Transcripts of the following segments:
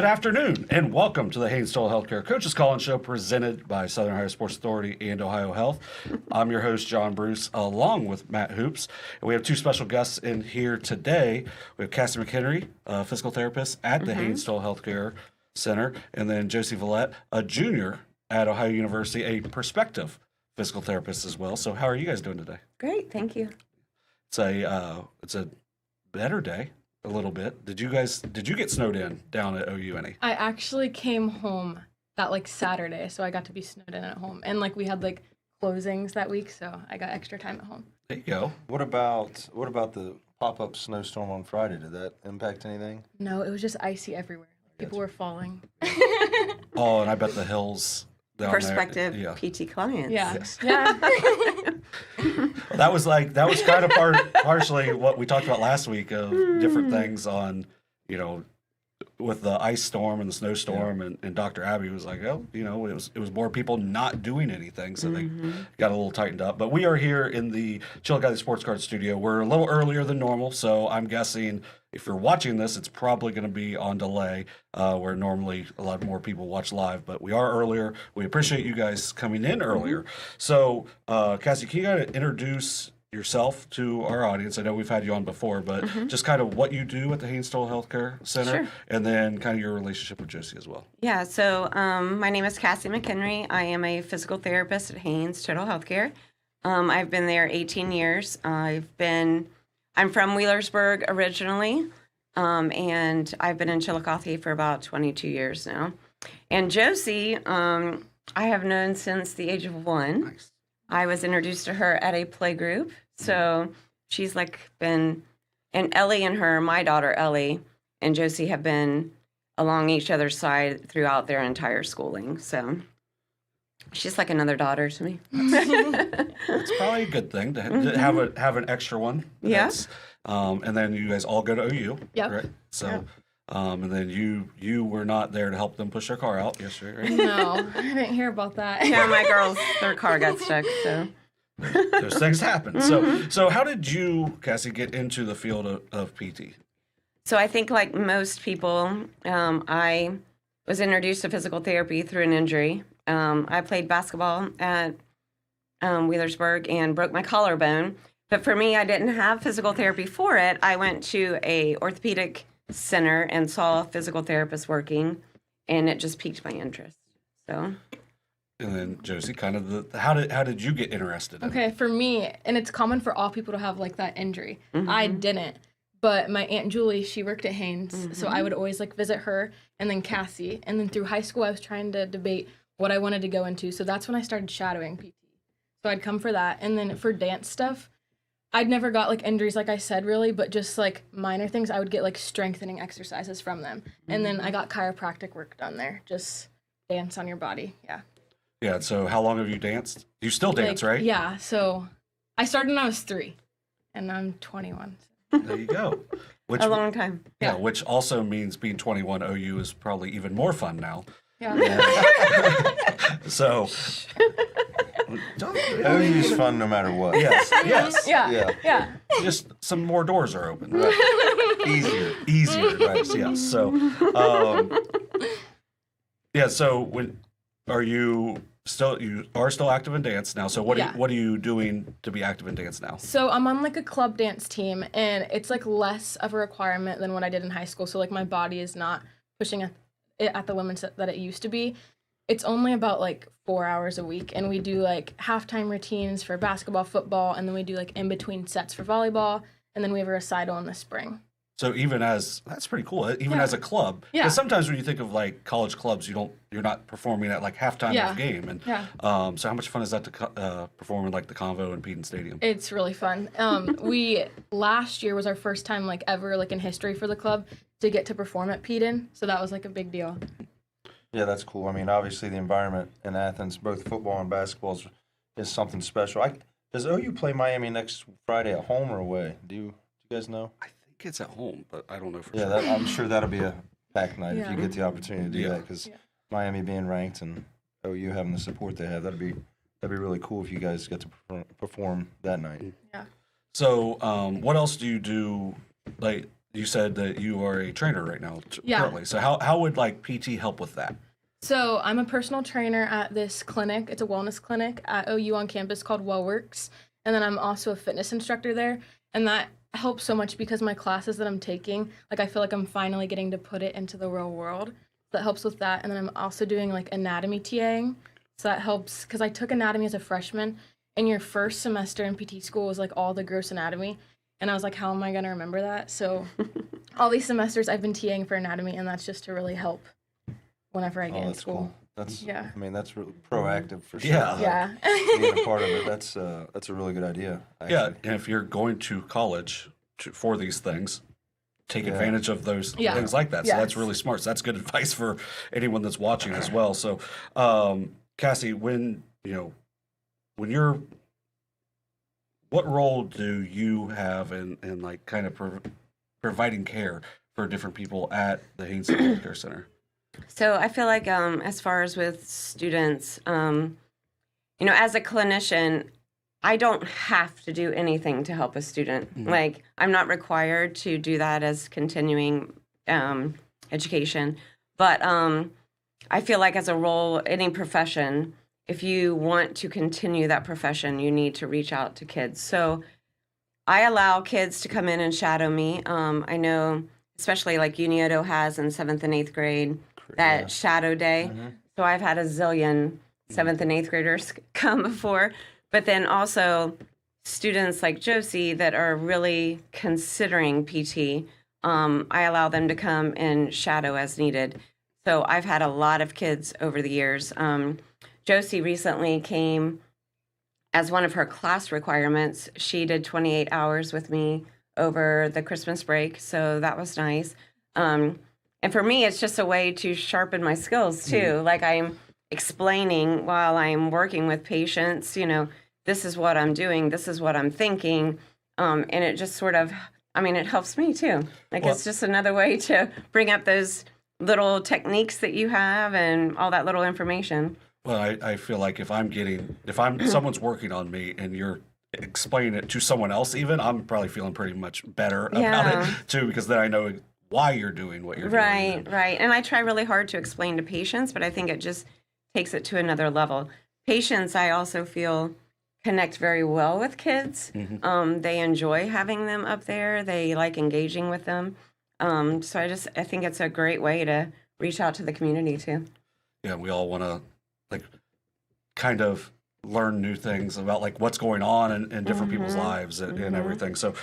afternoon, and welcome to the Haynes-Toll Healthcare Coaches Call-In Show presented by Southern Ohio Sports Authority and Ohio Health. I'm your host, John Bruce, along with Matt Hoops. And we have two special guests in here today. We have Cassie McHenry, a physical therapist at the Haynes-Toll Healthcare Center, and then Josie Vallette, a junior at Ohio University, a prospective physical therapist as well. So how are you guys doing today? Great, thank you. It's a better day. A little bit. Did you get snowed in down at OU any? I actually came home that Saturday, so I got to be snowed in at home. And we had closings that week, so I got extra time at home. There you go. What about the pop-up snowstorm on Friday? Did that impact anything? No, it was just icy everywhere. People were falling. Oh, and I bet the hills down Prospective there. PT clients. Yeah. Yes. Yeah. That was kind of partially what we talked about last week of different things on, with the ice storm and the snowstorm, and Dr. Abby was like, it was more people not doing anything, so they got a little tightened up. But we are here in the Chillicothe Sports Card Studio. We're a little earlier than normal, so I'm guessing if you're watching this, it's probably going to be on delay, where normally a lot more people watch live, but we are earlier. We appreciate you guys coming in earlier. So, Cassie, can you kind of introduce yourself to our audience? I know we've had you on before, but just kind of what you do at the Haynes-Toll Healthcare Center, and then kind of your relationship with Josie as well. Yeah, so my name is Cassie McHenry. I am a physical therapist at Haynes-Toll Healthcare. I've been there 18 years. I'm from Wheelersburg originally, and I've been in Chillicothe for about 22 years now. And Josie, I have known since the age of 1. Nice. I was introduced to her at a play group, so she's been, and Ellie and my daughter Ellie, and Josie have been along each other's side throughout their entire schooling, so she's like another daughter to me. It's probably a good thing to have an extra one. Yes. And then you guys all go to OU. Yep. Right? So, and then you were not there to help them push their car out yesterday, right? No, I didn't hear about that. Yeah, my girls, their car got stuck, so. Those things happen. So how did you, Cassie, get into the field of PT? So I think like most people, I was introduced to physical therapy through an injury. I played basketball at Wheelersburg and broke my collarbone. But for me, I didn't have physical therapy for it. I went to a orthopedic center and saw physical therapists working, and it just piqued my interest. So. And then Josie, kind of how did you get interested in it? Okay, for me, and it's common for all people to have that injury. I didn't. But my Aunt Julie, she worked at Haynes, so I would always visit her, and then Cassie. And then through high school, I was trying to debate what I wanted to go into. So that's when I started shadowing PT. So I'd come for that. And then for dance stuff, I'd never got injuries, like I said, really, but just minor things. I would get strengthening exercises from them. And then I got chiropractic work done there. Just dance on your body. Yeah. Yeah. So how long have you danced? You still dance, right? Yeah. So I started when I was 3, and I'm 21. There you go. A long time. Yeah. Which also means being 21 OU is probably even more fun now. Yeah. So. OU's fun no matter what. Yes. Yeah. Just some more doors are open. Easier. Right. Yes. So, So when you are still active in dance now? So what are you doing to be active in dance now? So I'm on a club dance team, and it's less of a requirement than what I did in high school. So my body is not pushing it at the limits that it used to be. It's only about 4 hours a week, and we do halftime routines for basketball, football, and then we do in between sets for volleyball, and then we have a recital in the spring. So that's pretty cool. Even as a club, because sometimes when you think of college clubs, you're not performing at halftime of the game, and so how much fun is that to perform in the Convo and Piketon Stadium? It's really fun. Last year was our first time ever in history for the club to get to perform at Piketon, so that was a big deal. Yeah, that's cool. I mean, obviously the environment in Athens, both football and basketball, is something special. Does OU play Miami next Friday at home or away? Do you guys know? I think it's at home, but I don't know for sure. Yeah, I'm sure that'll be a packed night if you get the opportunity to do that, because Miami being ranked and OU having the support they have, that'd be really cool if you guys get to perform that night. Yeah. So, what else do you do? you said that you are a trainer right now Yeah. currently. So how would like PT help with that? So I'm a personal trainer at this clinic. It's a wellness clinic at OU on campus called WellWorks. And then I'm also a fitness instructor there. And that helps so much because my classes that I'm taking, like I feel like I'm finally getting to put it into the real world. So that helps with that. And then I'm also doing like anatomy TAing. So that helps because I took anatomy as a freshman. And your first semester in PT school was like all the gross anatomy. And I was like, how am I going to remember that? So all these semesters I've been TAing for anatomy, and that's just to really help whenever I get in that's school. cool. That's Yeah. I mean, that's really proactive for sure. Yeah. Like, Yeah. being a part of it, that's a really good idea. Actually. Yeah, and if you're going to college for these things, take Yeah. advantage of those Yeah. things like that. So that's Yes. really smart. So that's good advice for anyone that's watching as well. So, Cassie, when you're, what role do you have in like kind of providing care for different people at the Haynes Healthcare Center? So I feel like as far as with students, as a clinician, I don't have to do anything to help a student. Mhm. Like I'm not required to do that as continuing education. But I feel like as a role, any profession, if you want to continue that profession, you need to reach out to kids. So I allow kids to come in and shadow me. I know, especially like Unioto has in 7th and 8th grade, that Yeah. shadow day. Mhm. So I've had a zillion 7th and 8th graders come before. But then also students like Josie that are really considering PT, I allow them to come and shadow as needed. So I've had a lot of kids over the years. Josie recently came as one of her class requirements. She did 28 hours with me over the Christmas break, so that was nice. And for me, it's just a way to sharpen my skills too. Like I'm explaining while I'm working with patients, this is what I'm doing, this is what I'm thinking. And it just sort of, it helps me too. Like Well- it's just another way to bring up those little techniques that you have and all that little information. Well, I feel like if someone's working on me and you're explaining it to someone else, even I'm probably feeling pretty much better about Yeah. it too, because then I know why you're doing what you're Right, doing. right. And I try really hard to explain to patients, but I think it just takes it to another level. Patients, I also feel, connect very well with kids. They enjoy having them up there. They like engaging with them. So I think it's a great way to reach out to the community too. Yeah, we all want to like kind of learn new things about like what's going on in different people's lives and everything. So,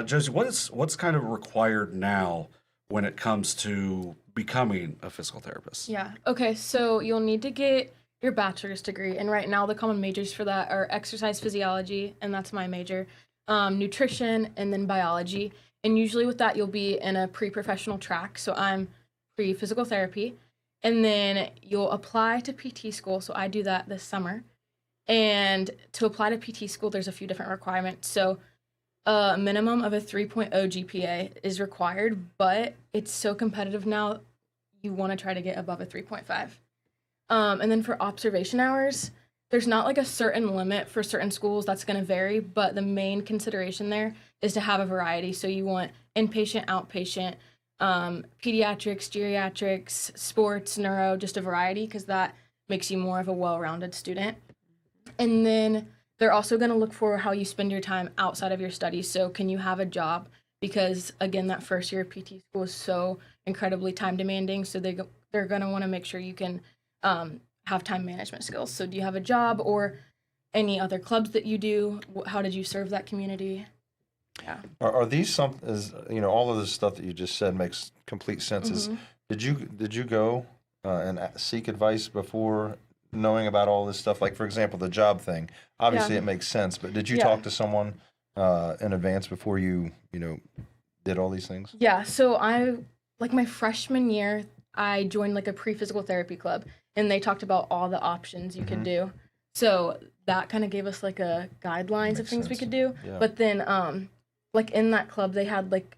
Josie, what's kind of required now when it comes to becoming a physical therapist? Yeah. Okay, so you'll need to get your bachelor's degree. And right now, the common majors for that are exercise physiology, and that's my major, nutrition, and then biology. And usually with that, you'll be in a pre-professional track. So I'm pre-physical therapy. And then you'll apply to PT school. So I do that this summer. And to apply to PT school, there's a few different requirements. So a minimum of a 3.0 GPA is required, but it's so competitive now, you want to try to get above a 3.5. And then for observation hours, there's not like a certain limit for certain schools. That's going to vary, but the main consideration there is to have a variety. So you want inpatient, outpatient, pediatrics, geriatrics, sports, neuro, just a variety, because that makes you more of a well-rounded student. And then they're also going to look for how you spend your time outside of your studies. So can you have a job? Because again, that first year of PT school is so incredibly time demanding. So they're going to want to make sure you can have time management skills. So do you have a job or any other clubs that you do? How did you serve that community? Yeah. Are these all of this stuff that you just said makes complete sense. Did you go and seek advice before knowing about all this stuff? Like, for example, the job thing. Obviously, Yeah. it makes sense, but did you Yeah. talk to someone in advance before you did all these things? Yeah, so my freshman year, I joined like a pre-physical therapy club, and they talked about all the options you could do. So that kind of gave us like a guidelines of Makes things we sense. could do. Yeah. But then, like in that club, they had like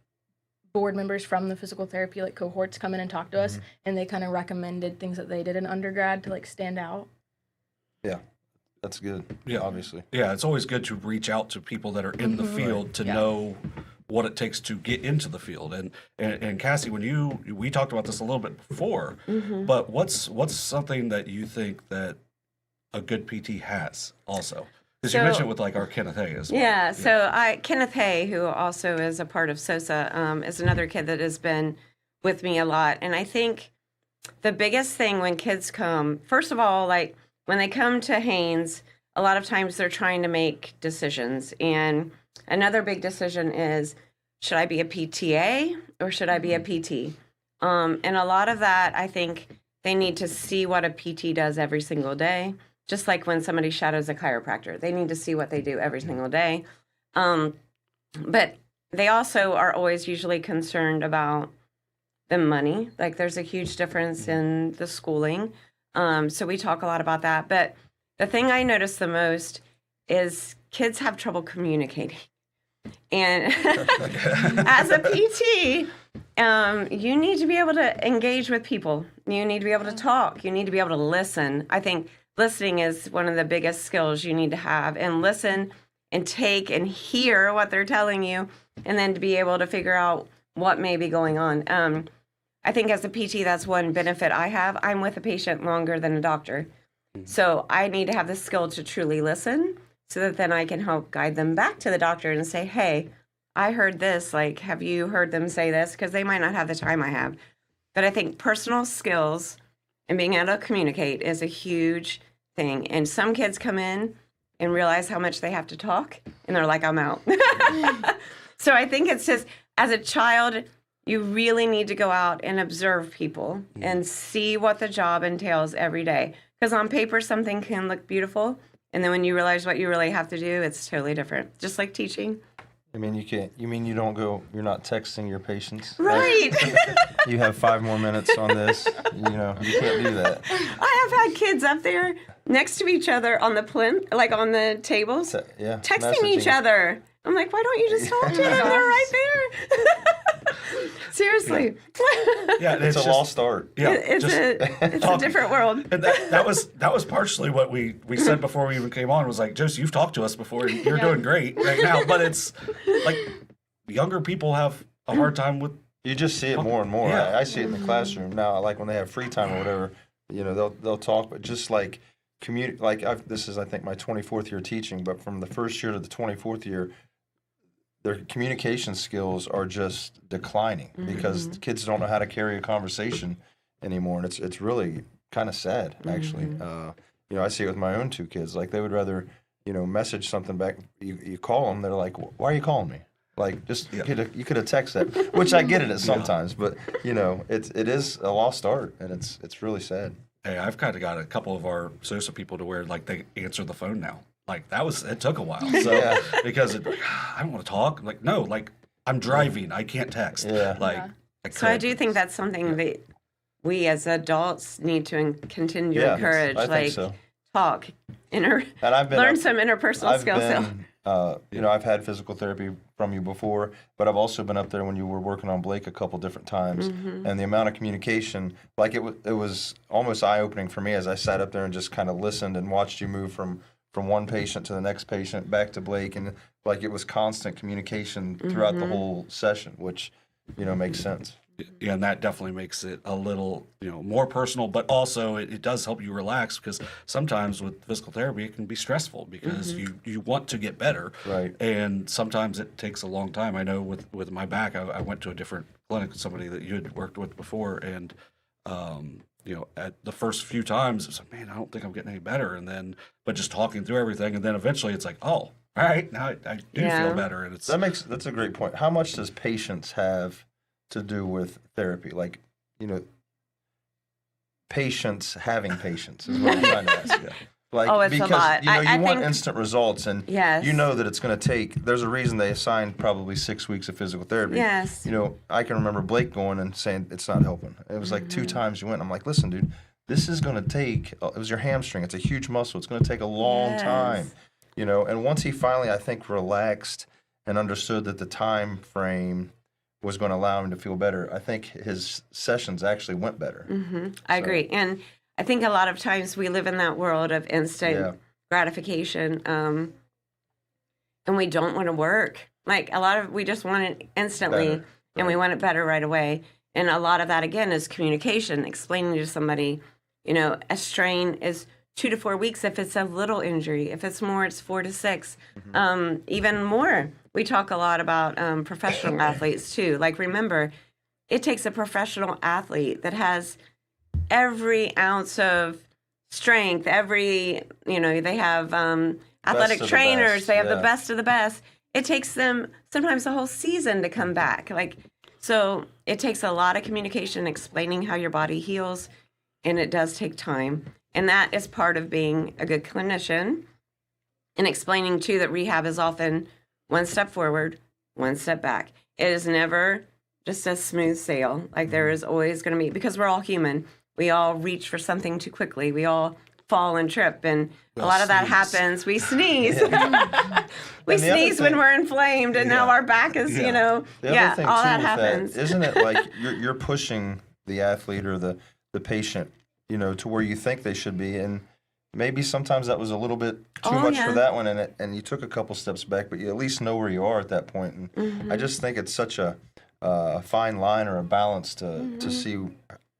board members from the physical therapy like cohorts come in and talk to us, and they kind of recommended things that they did in undergrad to like stand out. Yeah, that's good. Yeah. Obviously. Yeah, it's always good to reach out to people that are in the field to Yeah. know what it takes to get into the field. And Cassie, we talked about this a little bit before, but what's something that you think that a good PT has also? Because you mentioned with like our Kenneth Hay as well. Yeah, so Kenneth Hay, who also is a part of SOSA, is another kid that has been with me a lot. And I think the biggest thing when kids come, first of all, like when they come to Haynes, a lot of times they're trying to make decisions. And another big decision is, should I be a PTA or should I be a PT? And a lot of that, I think they need to see what a PT does every single day. Just like when somebody shadows a chiropractor, they need to see what they do every single day. But they also are always usually concerned about the money. Like there's a huge difference in the schooling. So we talk a lot about that. But the thing I notice the most is kids have trouble communicating. And as a PT, you need to be able to engage with people. You need to be able to talk. You need to be able to listen. I think listening is one of the biggest skills you need to have, and listen and take and hear what they're telling you, and then to be able to figure out what may be going on. I think as a PT, that's one benefit I have. I'm with a patient longer than a doctor. So I need to have the skill to truly listen so that then I can help guide them back to the doctor and say, hey, I heard this. Like, have you heard them say this? Because they might not have the time I have. But I think personal skills and being able to communicate is a huge thing. And some kids come in and realize how much they have to talk, and they're like, I'm out. So I think it's just, as a child, you really need to go out and observe people and see what the job entails every day. Because on paper, something can look beautiful, and then when you realize what you really have to do, it's totally different. Just like teaching. I mean, you don't go, you're not texting your patients? Right. You have 5 more minutes on this. You can't do that. I have had kids up there next to each other on the plinth, like on the tables, texting each other. I'm like, why don't you just talk to them? They're right there. Seriously. Yeah, it's a lost art. Yeah, it's a different world. And that was partially what we said before we even came on, was like, Josie, you've talked to us before, and you're doing great right now. But it's like younger people have a hard time with. You just see it more and more. Yeah. I see it in the classroom now. Like when they have free time or whatever, they'll talk, but just like this is, I think, my 24th year teaching. But from the first year to the 24th year, their communication skills are just declining because the kids don't know how to carry a conversation anymore, and it's really kind of sad, actually. I see it with my own 2 kids. Like they would rather, message something back. You call them, they're like, "Why are you calling me?" Like you could have texted that, which I get it sometimes, but it is a lost art, and it's really sad. Hey, I've kind of got a couple of our SOSA people to where like they answer the phone now. Like it took a while. So because I don't want to talk. Like, no, like I'm driving. I can't text. Yeah. So I do think that's something that we as adults need to continue to encourage. I think so. Talk, learn some interpersonal skills. I've had physical therapy from you before, but I've also been up there when you were working on Blake a couple different times, and the amount of communication, like it was almost eye-opening for me as I sat up there and just kind of listened and watched you move from one patient to the next patient, back to Blake, and like it was constant communication throughout the whole session, which, makes sense. Yeah, and that definitely makes it a little, more personal, but also it does help you relax, because sometimes with physical therapy, it can be stressful because you want to get better. Right. And sometimes it takes a long time. I know with my back, I went to a different clinic with somebody that you had worked with before, and at the first few times, it's like, man, I don't think I'm getting any better. But just talking through everything, and then eventually it's like, oh, all right, now I do feel better. And that's a great point. How much does patience have to do with therapy? Like, having patience is what I'm trying to ask you. Like, it's a lot. You want instant results, and yes. you know that it's going to take. There's a reason they assigned probably 6 weeks of physical therapy. Yes. I can remember Blake going and saying it's not helping. It was like 2 times you went. I'm like, listen, dude, this is going to take. It was your hamstring. It's a huge muscle. It's going to take a long time. And once he finally, I think, relaxed and understood that the time frame was going to allow him to feel better, I think his sessions actually went better. I agree. And I think a lot of times we live in that world of instant gratification, and we don't want to work. Like we just want it instantly, Better, and we want it better right away. And a lot of that, again, is communication, explaining to somebody, a strain is 2 to 4 weeks if it's a little injury. If it's more, it's 4 to 6. Even more, we talk a lot about professional athletes too. Like, remember, it takes a professional athlete that has every ounce of strength, they have athletic of the trainers, best, they have the yeah. best of the best. It takes them sometimes a whole season to come back. So it takes a lot of communication, explaining how your body heals, and it does take time. And that is part of being a good clinician, and explaining too that rehab is often one step forward, one step back. It is never just a smooth sail. Like, there is always going to be, because we're all human. We all reach for something too quickly. We all fall and trip, and a lot of that happens. We sneeze. We sneeze when we're inflamed, and now our back is, The other thing all too that with happens. isn't it like you're pushing the athlete or the patient, to where you think they should be, and maybe sometimes that was a little bit too much for that one, and you took a couple steps back, but you at least know where you are at that point. And I just think it's such a fine line or a balance to see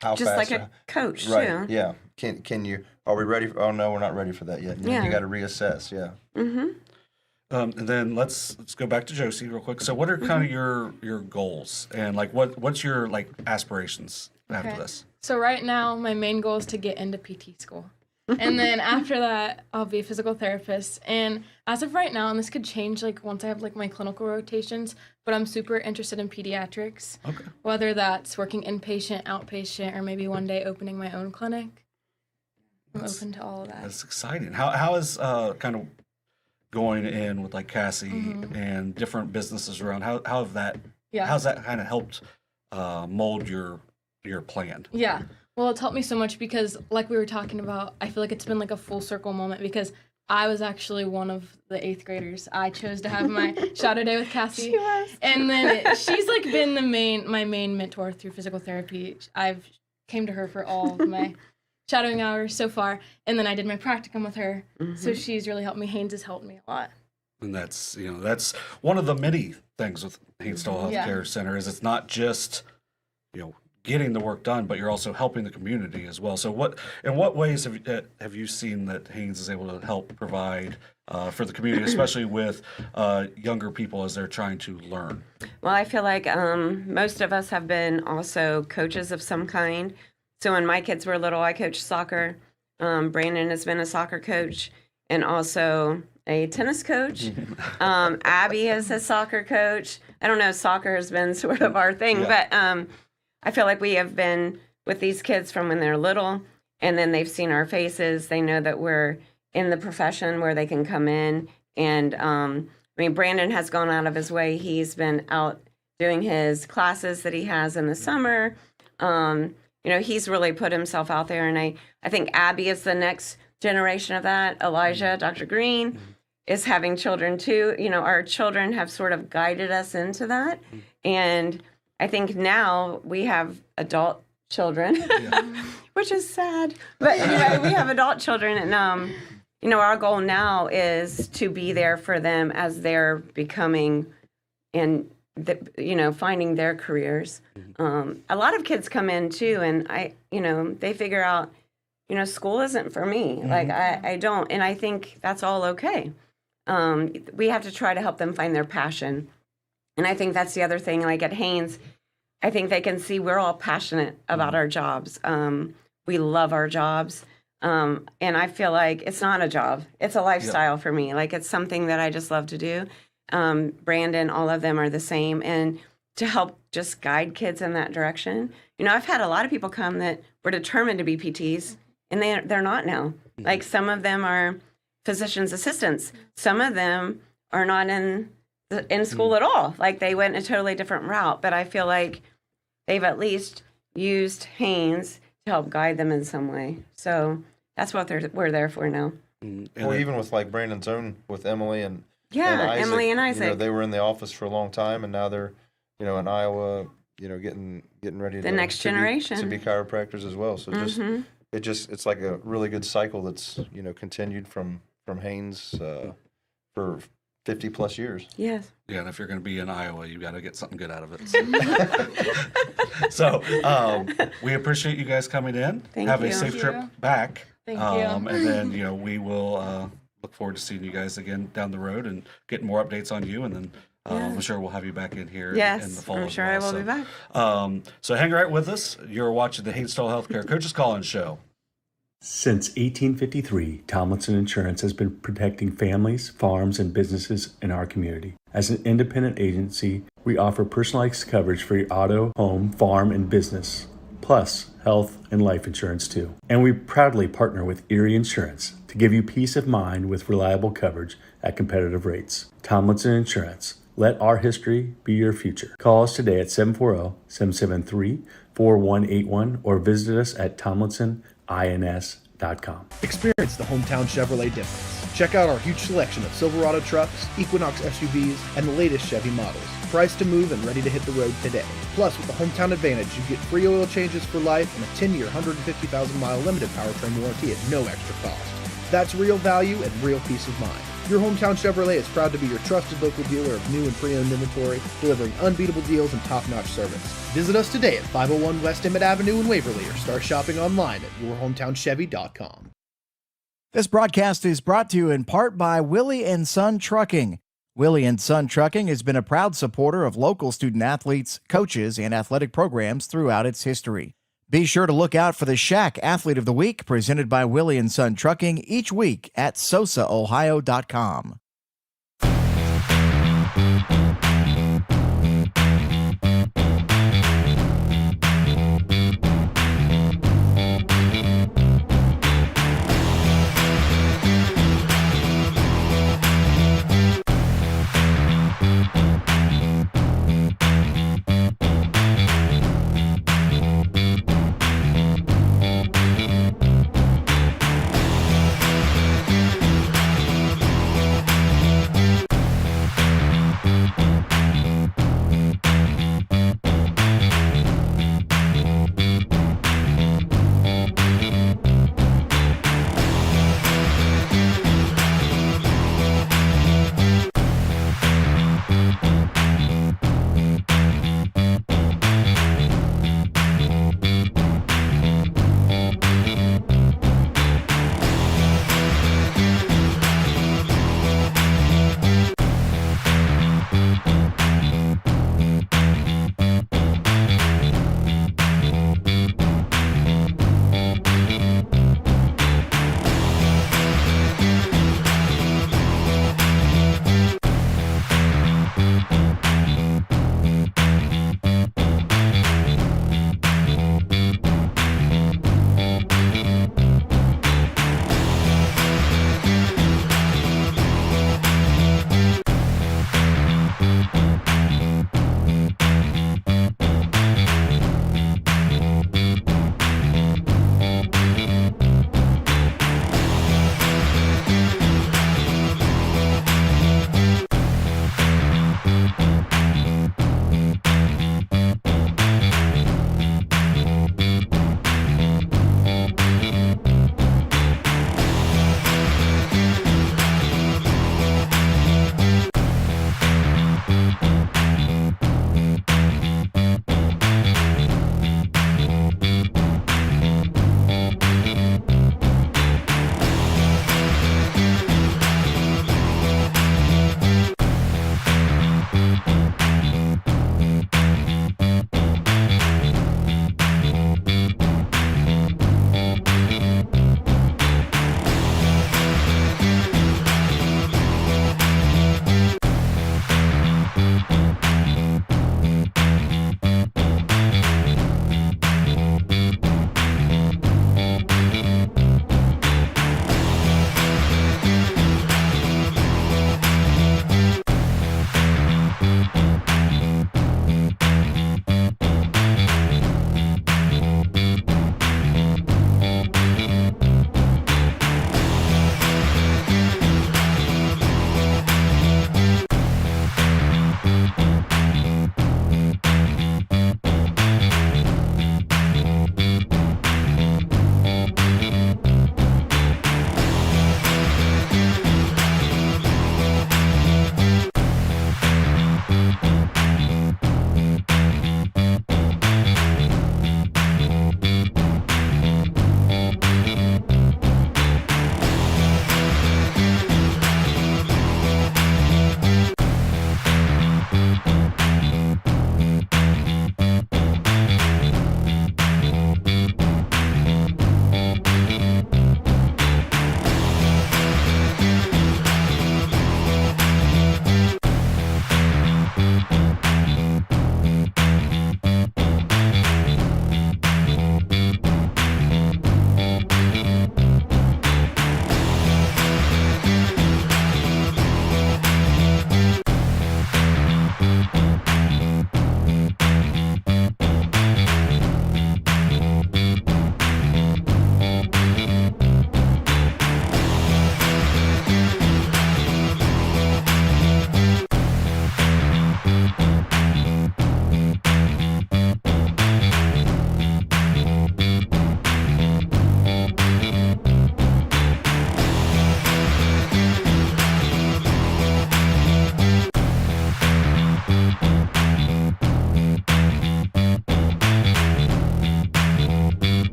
how Just fast. like a coach, right? too. Yeah. Can you? Are we ready? Oh no, we're not ready for that yet. You got to reassess. Yeah. And then let's go back to Josie real quick. So, what are kind of your goals, and like what's your aspirations after this? So right now, my main goal is to get into PT school. And then after that, I'll be a physical therapist. And as of right now, and this could change once I have my clinical rotations, but I'm super interested in pediatrics. Okay. Whether that's working inpatient, outpatient, or maybe one day opening my own clinic. I'm open to all of that. That's exciting. How is kind of going in with Cassie and different businesses around? How's that kind of helped mold your plan? Yeah. Well, it's helped me so much because, like we were talking about, I feel like it's been a full circle moment because I was actually one of the 8th graders. I chose to have my shadow day with Cassie. She was. And then she's been my main mentor through physical therapy. I've came to her for all of my shadowing hours so far. And then I did my practicum with her. So she's really helped me. Haynes has helped me a lot. And that's one of the many things with Haynes-Stowell Healthcare Center is it's not just getting the work done, but you're also helping the community as well. So in what ways have you seen that Haynes is able to help provide for the community, especially with younger people as they're trying to learn? Well, I feel like most of us have been also coaches of some kind. So when my kids were little, I coached soccer. Brandon has been a soccer coach and also a tennis coach. Abby is a soccer coach. I don't know, soccer has been sort of our thing, but I feel like we have been with these kids from when they're little, and then they've seen our faces. They know that we're in the profession where they can come in. And Brandon has gone out of his way. He's been out doing his classes that he has in the summer. He's really put himself out there. And I think Abby is the next generation of that. Elijah, Dr. Green, is having children too. Our children have sort of guided us into that. And I think now we have adult children, which is sad. But we have adult children, and our goal now is to be there for them as they're becoming and finding their careers. A lot of kids come in too, and they figure out, school isn't for me. I don't, and I think that's all okay. We have to try to help them find their passion. And I think that's the other thing. At Haynes, I think they can see we're all passionate about our jobs. We love our jobs. And I feel like it's not a job. It's a lifestyle for me. It's something that I just love to do. Brandon, all of them are the same. And to help just guide kids in that direction. I've had a lot of people come that were determined to be PTs, and they're not now. Some of them are physician's assistants. Some of them are not in school at all. They went a totally different route, but I feel like they've at least used Haynes to help guide them in some way. So that's what we're there for now. Well, even with Brandon's own with Emily and Isaac, Emily and Isaac. They were in the office for a long time, and now they're in Iowa, getting ready the next generation to be chiropractors as well. So it's like a really good cycle that's continued from Haynes for 50 plus years. Yes. Yeah, and if you're going to be in Iowa, you got to get something good out of it. So we appreciate you guys coming in. Thank a you. safe Thank trip you. back. Thank And then, we will look forward to seeing you guys again down the road and getting more updates on you. And then I'm sure we'll have you back in here in the Yes, fall. I'm as sure well. I will So, be back. So hang right with us. You're watching the Hainstall Healthcare Coaches Call-In Show. Since 1853, Tomlinson Insurance has been protecting families, farms, and businesses in our community. As an independent agency, we offer personalized coverage for your auto, home, farm, and business, plus health and life insurance too. And we proudly partner with Erie Insurance to give you peace of mind with reliable coverage at competitive rates. Tomlinson Insurance. Let our history be your future. Call us today at 740-773-4181 or visit us at tomlinsonins.com. Experience the hometown Chevrolet difference. Check out our huge selection of Silverado trucks, Equinox SUVs, and the latest Chevy models. Priced to move and ready to hit the road today. Plus, with the Hometown Advantage, you get free oil changes for life and a 10-year, 150,000-mile limited powertrain warranty at no extra cost. That's real value and real peace of mind. Your Hometown Chevrolet is proud to be your trusted local dealer of new and pre-owned inventory, delivering unbeatable deals and top-notch service. Visit us today at 501 West Emmett Avenue in Waverly or start shopping online at yourhometownchevy.com. This broadcast is brought to you in part by Willie and Son Trucking. Willie and Son Trucking has been a proud supporter of local student athletes, coaches, and athletic programs throughout its history. Be sure to look out for the Shack Athlete of the Week presented by Willie and Son Trucking each week at SOSAOhio.com.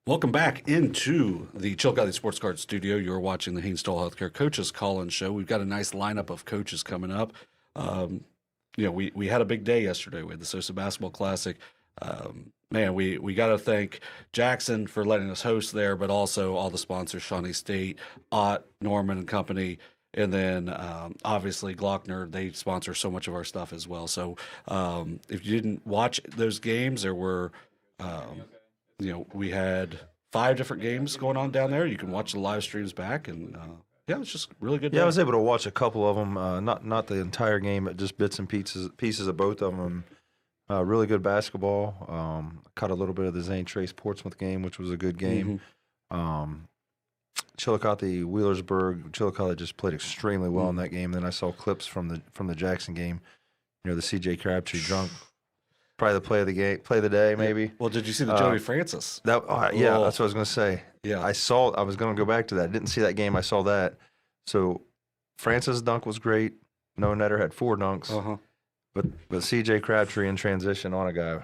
Welcome back into the Chillicothe Sports Card Studio. You're watching the Haynes-Stoll Healthcare Coaches Call-In Show. We've got a nice lineup of coaches coming up. We had a big day yesterday. We had the SOSA Basketball Classic. Man, we got to thank Jackson for letting us host there, but also all the sponsors, Shawnee State, Ott, Norman and Company, and then obviously Glockner. They sponsor so much of our stuff as well. So if you didn't watch those games, there were we had 5 different games going on down there. You can watch the live streams back, and it was just really good. Yeah, I was able to watch a couple of them, not the entire game, but just bits and pieces of both of them. Really good basketball. Caught a little bit of the Zane Trace Portsmouth game, which was a good game. Chillicothe, Wheelersburg. Chillicothe just played extremely well in that game. Then I saw clips from the Jackson game. The C.J. Crabtree drunk. Probably the play of the day, maybe. Well, did you see the Joey Francis? Yeah, that's what I was going to say. Yeah, I was going to go back to that. Didn't see that game. I saw that. So Francis' dunk was great. Noah Netter had 4 dunks. But C.J. Crabtree in transition on a guy.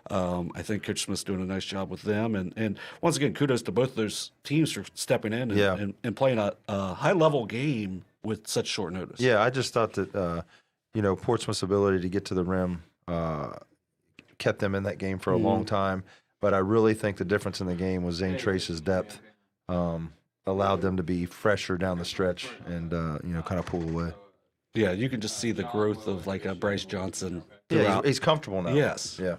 I think Coach Smith's doing a nice job with them. And once again, kudos to both of those teams for stepping in and playing a high-level game with such short notice. Yeah, I just thought that, Portsmouth's ability to get to the rim kept them in that game for a long time. But I really think the difference in the game was Zane Trace's depth allowed them to be fresher down the stretch and, kind of pull away. Yeah, you can just see the growth of like a Bryce Johnson. Yeah, he's comfortable now. Yes. Yeah.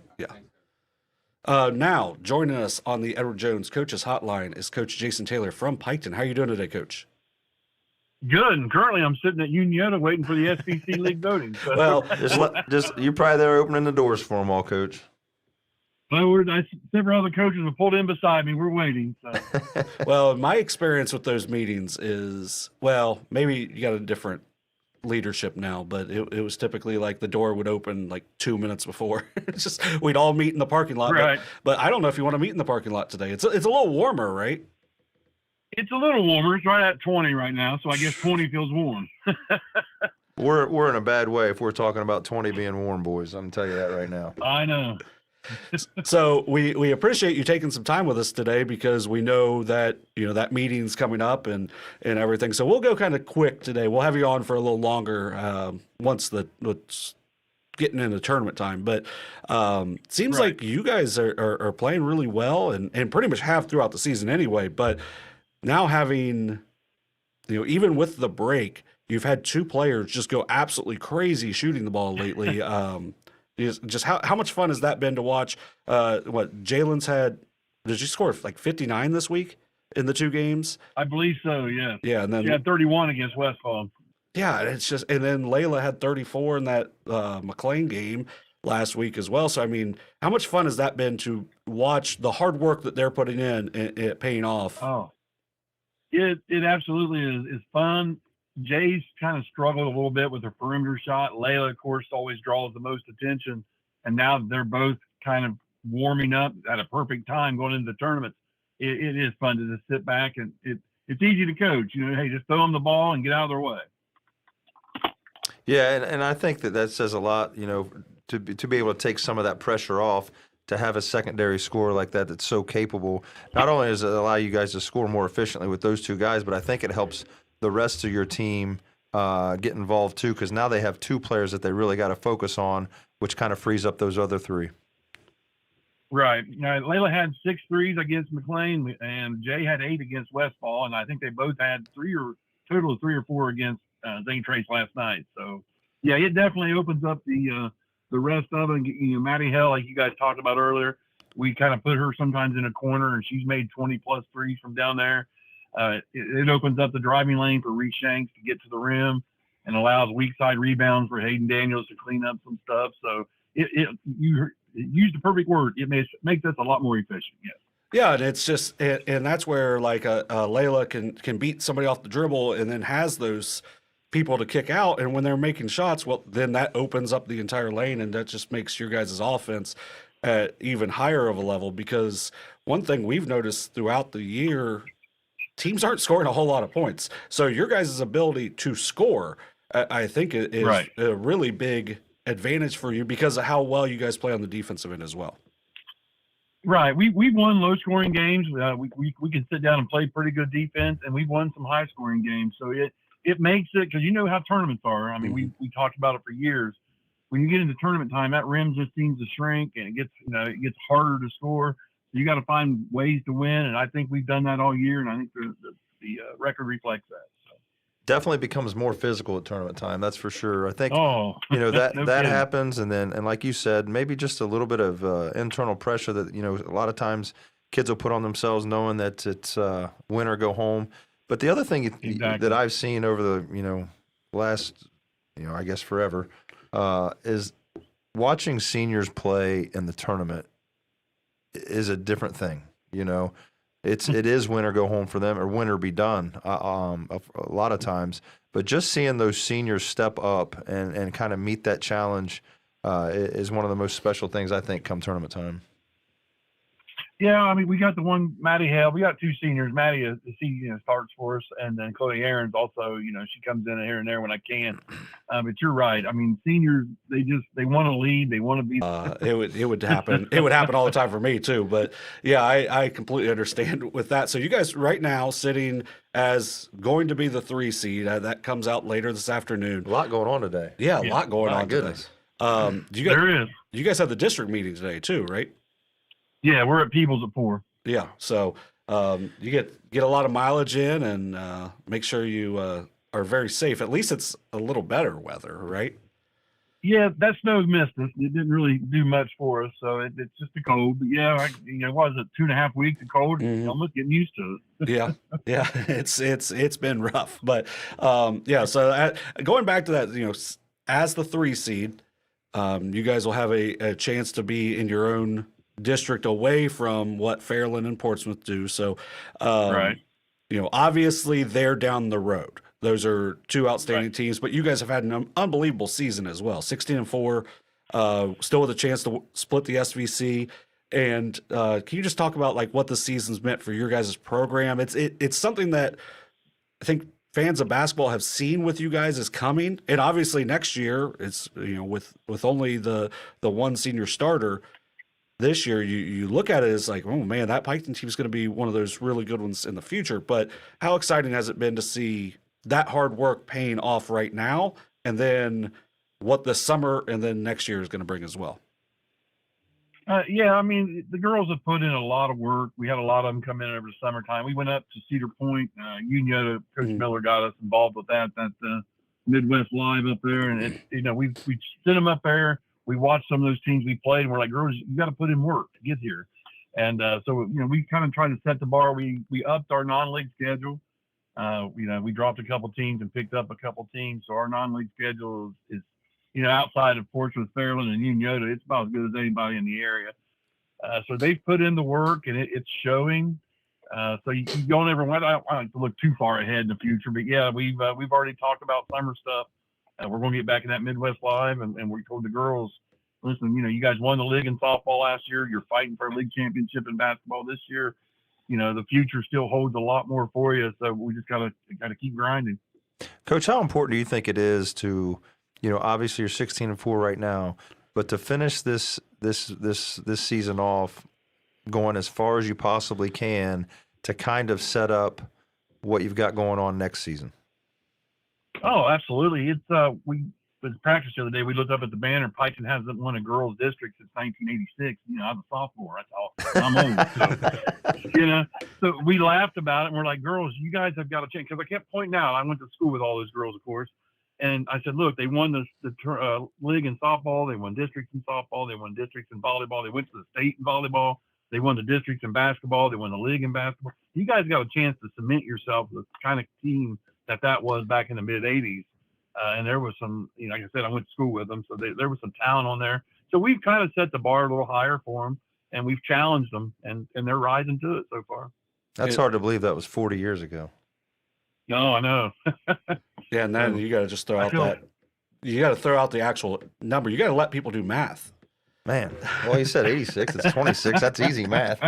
Now, joining us on the Edward Jones Coaches Hotline is Coach Jason Taylor from Piketon. How are you doing today, Coach? Good. And currently I'm sitting at Uniota waiting for the SBC League voting. So. Well, just you're probably there opening the doors for them all, Coach. Well, several other coaches have pulled in beside me. We're waiting. So. Well, my experience with those meetings is, maybe you got a different leadership now, but it was typically like the door would open like 2 minutes before. It's just we'd all meet in the parking lot. Right. But I don't know if you want to meet in the parking lot today. It's a little warmer, right? It's a little warmer. It's right at 20 right now, so I guess 20 feels warm. We're in a bad way if we're talking about 20 being warm, boys. I'm gonna tell you that right now. I know. So we appreciate you taking some time with us today because we know that that meeting's coming up and everything. So we'll go kind of quick today. We'll have you on for a little longer once it's getting into tournament time. But seems like you guys are playing really well and pretty much have throughout the season anyway. But now having even with the break, you've had 2 players just go absolutely crazy shooting the ball lately. Just how much fun has that been to watch? Jalen's had? Did you score like 59 this week in the 2 games? I believe so. Yeah. Yeah, and then she had 31 against Westfall. Yeah, it's just, and then Layla had 34 in that McLean game. last week as well. So, I mean, how much fun has that been to watch the hard work that they're putting in and it paying off? Oh, it absolutely is fun. Jay's kind of struggled a little bit with her perimeter shot. Layla, of course, always draws the most attention. And now they're both kind of warming up at a perfect time going into the tournaments. It is fun to just sit back, and it's easy to coach. You know, hey, just throw them the ball and get out of their way. Yeah, and I think that says a lot, you know, to be able to take some of that pressure off, to have a secondary scorer like that that's so capable. Not only does it allow you guys to score more efficiently with those two guys, but I think it helps the rest of your team get involved too, because now they have two players that they really got to focus on, which kind of frees up those other three. Right. Now, Layla had 6 threes against McLean, and Jay had 8 against Westfall, and I think they both had total of 3 or 4 against St. Trace last night. So, yeah, it definitely opens up the rest of it. You know, Maddie Hell, like you guys talked about earlier, we kind of put her sometimes in a corner, and she's made 20-plus threes from down there. It opens up the driving lane for Reese Shanks to get to the rim and allows weak side rebounds for Hayden Daniels to clean up some stuff. So, you used the perfect word. It makes us a lot more efficient. Yes. Yeah, and it's just, and that's where like a Layla can beat somebody off the dribble and then has those people to kick out. And when they're making shots, well, then that opens up the entire lane, and that just makes your guys' offense at even higher of a level. Because one thing we've noticed throughout the year, teams aren't scoring a whole lot of points. So your guys' ability to score, I think, is right. a really big advantage for you because of how well you guys play on the defensive end as well. Right. We've won low scoring games. We can sit down and play pretty good defense, and we've won some high scoring games. So it makes it, because you know how tournaments are. I mean, we talked about it for years. When you get into tournament time, that rim just seems to shrink, and it gets harder to score. So you got to find ways to win, and I think we've done that all year, and I think the record reflects that. Definitely becomes more physical at tournament time. That's for sure. I think, you know, that no that kidding. happens. And like you said, maybe just a little bit of internal pressure that, you know, a lot of times kids will put on themselves knowing that it's win or go home. But the other thing Exactly. that I've seen over the, you know, last, you know, I guess forever, is watching seniors play in the tournament is a different thing, you know. It is win or go home for them, or win or be done a lot of times. But just seeing those seniors step up and kind of meet that challenge is one of the most special things, I think, come tournament time. Yeah, I mean, we got the one, Maddie Hale. We got 2 seniors. Maddie, starts for us, and then Chloe Aaron's also, you know, she comes in here and there when I can. But you're right. I mean, seniors, they want to lead. They want to be. It would happen. It would happen all the time for me too. But yeah, I completely understand with that. So you guys right now sitting as going to be the 3 seed. That comes out later this afternoon. A lot going on today. Yeah, a lot going My on goodness. today. There is. You guys have the district meeting today too, right? Yeah, we're at Peebles at 4. Yeah. So you get a lot of mileage in, and make sure you are very safe. At least it's a little better weather, right? Yeah, that snow missed us. It didn't really do much for us, so it's just a cold. But yeah, what was it, 2.5 weeks of cold? Mhm. Almost getting used to it. Yeah, it's been rough, but yeah. So going back to that, you know, as the 3 seed, you guys will have a chance to be in your own district away from what Fairland and Portsmouth do. So, Right. you know, obviously they're down the road. Those are 2 outstanding Right. teams, but you guys have had an unbelievable season as well. 16-4, still with a chance to split the SVC. And can you just talk about like what the season's meant for your guys' program? It's something that I think fans of basketball have seen with you guys is coming. And obviously next year, it's, you know, with only the 1 senior starter, this year you look at it as like, oh man, that Piketon team is going to be one of those really good ones in the future. But how exciting has it been to see that hard work paying off right now, and then what the summer and then next year is going to bring as well? Yeah, I mean, the girls have put in a lot of work. We had a lot of them come in over the summertime. We went up to Cedar Point. Coach Miller got us involved with that Midwest Live up there. And, we sent them up there. We watched some of those teams we played, and we're like, girls, you got to put in work to get here. And so, we kind of tried to set the bar. We upped our non-league schedule. We dropped a couple teams and picked up a couple teams. So our non-league schedule is outside of Portsmouth, Fairland, and Unioto, it's about as good as anybody in the area. So they've put in the work, and it's showing. So you don't ever want. I don't like to look too far ahead in the future, but yeah, we've already talked about summer stuff. We're going to get back in that Midwest Live, and we told the girls, listen, you guys won the league in softball last year. You're fighting for a league championship in basketball this year. The future still holds a lot more for you. So we just gotta keep grinding. Coach, how important do you think it is to, obviously you're 16-4 right now, but to finish this season off going as far as you possibly can to kind of set up what you've got going on next season? Oh, absolutely. It's we was practice the other day. We looked up at the banner. Piketon hasn't won a girls' district since 1986. I'm a sophomore. That's all. I'm old. So we laughed about it, and we're like, girls, you guys have got to change. Because I kept pointing out, I went to school with all those girls, of course, and I said, look, they won the league in softball. They won districts in softball. They won districts in volleyball. They went to the state in volleyball. They won the districts in basketball. They won the league in basketball. You guys got a chance to cement yourself with the kind of team that was back in the mid 80s. And there was some, like I said, I went to school with them, so there was some talent on there. So we've kind of set the bar a little higher for them, and we've challenged them, and they're rising to it so far. That's hard to believe that was 40 years ago. No, I know. Yeah, and then you got to just throw out that. You got to throw out the actual number. You got to let people do math. Man, well, you said 86. It's 26. That's easy math.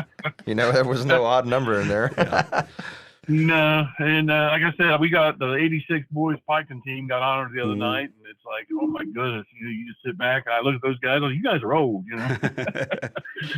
There was no odd number in there. Yeah. No, and like I said, we got the 86 boys Piketon team got honored the other night, and it's like, oh my goodness, you just sit back. I look at those guys, you guys are old,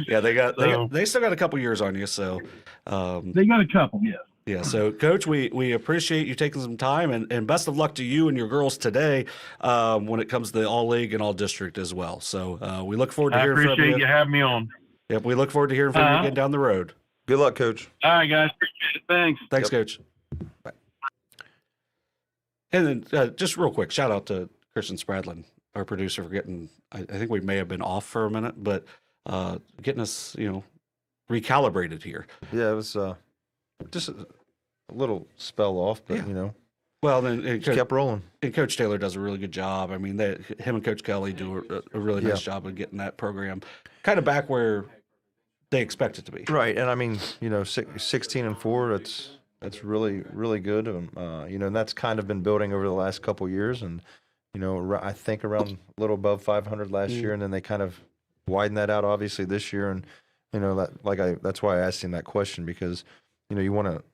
Yeah, they still got a couple years on you, so they got a couple, yes. Yeah, so Coach, we appreciate you taking some time, and best of luck to you and your girls today when it comes to the all league and all district as well. So we look forward to hearing from you. I appreciate you having me on. Yep, we look forward to hearing from you again down the road. Good luck, Coach. All right, guys. Appreciate it. Thanks. Thanks, Coach. Bye. And then just real quick, shout out to Christian Spradlin, our producer, for getting, I think we may have been off for a minute, but getting us, recalibrated here. Yeah, it was just a little spell off, but, Well, then kept rolling. And Coach Taylor does a really good job. I mean, him and Coach Kelly do a really nice job of getting that program kind of back where they expect it to be. Right, and I mean, 16-4. That's really, really good. And that's kind of been building over the last couple of years, and I think around a little above 500 last year, and then they kind of widened that out obviously this year, and that's why I asked him that question, because you want to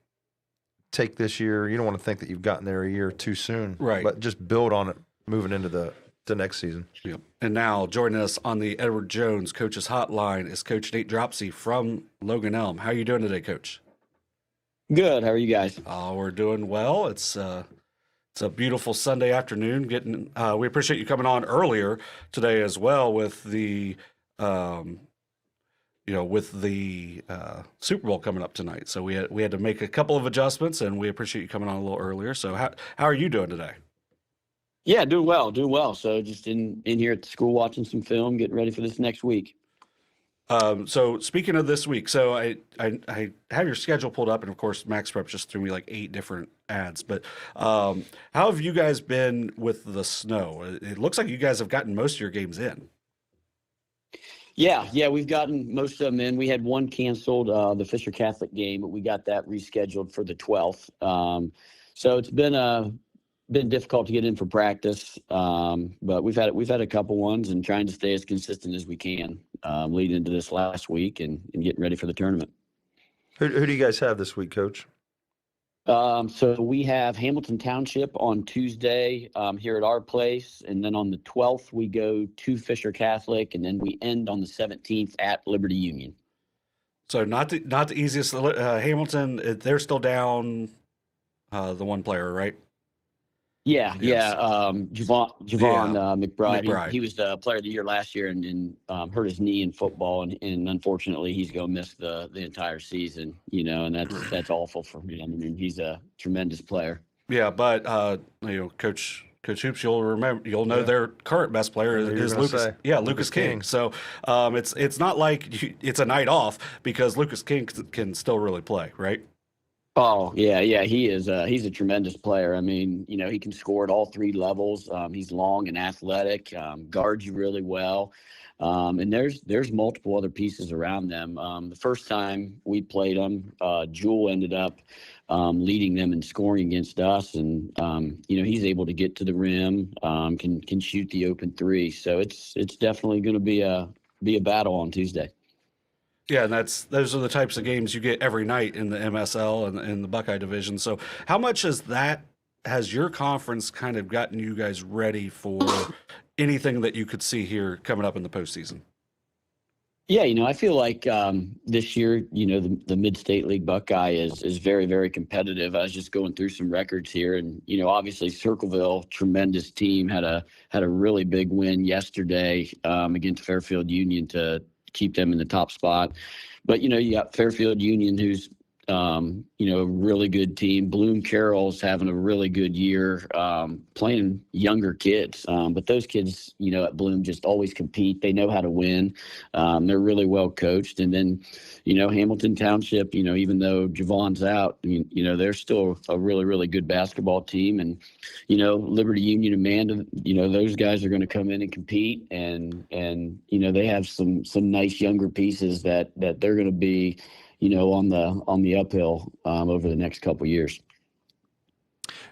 take this year. You don't want to think that you've gotten there a year too soon, right? But just build on it moving into the next season. Yep. And now joining us on the Edward Jones Coaches Hotline is Coach Nate Dropsey from Logan Elm. How are you doing today, Coach? Good. How are you guys? We're doing well. It's a beautiful Sunday afternoon. We appreciate you coming on earlier today as well with the Super Bowl coming up tonight. So we had to make a couple of adjustments, and we appreciate you coming on a little earlier. So how are you doing today? Yeah, doing well. So just in here at the school watching some film, getting ready for this next week. So speaking of this week, so I have your schedule pulled up, and of course Max Prep just threw me like 8 different ads. But how have you guys been with the snow? It looks like you guys have gotten most of your games in. Yeah, we've gotten most of them in. We had one canceled, the Fisher Catholic game, but we got that rescheduled for the 12th. So it's been difficult to get in for practice, but we've had a couple ones, and trying to stay as consistent as we can leading into this last week and getting ready for the tournament. Who do you guys have this week, Coach? So we have Hamilton Township on Tuesday here at our place, and then on the 12th we go to Fisher Catholic, and then we end on the 17th at Liberty Union. So not the easiest. Hamilton, they're still down the one player, right? Yeah. Javon McBride. He was the player of the year last year and hurt his knee in football, and unfortunately he's going to miss the entire season. And that's awful for him. I mean, he's a tremendous player. Yeah, but Coach Hoops, you'll know their current best player is Lucas. Lucas King. So it's not like it's a night off, because Lucas King can still really play, right? Oh, yeah, he is. He's a tremendous player. I mean, he can score at all three levels. He's long and athletic, guards you really well. And there's multiple other pieces around them. The first time we played them, Jewel ended up leading them in scoring against us, and he's able to get to the rim, can shoot the open three. So it's definitely going to be a battle on Tuesday. Yeah, and those are the types of games you get every night in the MSL and in the Buckeye division. So how much has your conference kind of gotten you guys ready for anything that you could see here coming up in the postseason? Yeah, I feel like this year, the Mid-State League Buckeye is very, very competitive. I was just going through some records here, and obviously Circleville, tremendous team, had a really big win yesterday against Fairfield Union to keep them in the top spot. But you got Fairfield Union, who's a really good team. Bloom Carroll's having a really good year, playing younger kids. But those kids, at Bloom just always compete. They know how to win. They're really well coached. And then, Hamilton Township, even though Javon's out, they're still a really, really good basketball team. And, Liberty Union, Amanda, those guys are going to come in and compete. And they have some nice younger pieces that they're going to be, on the uphill over the next couple of years.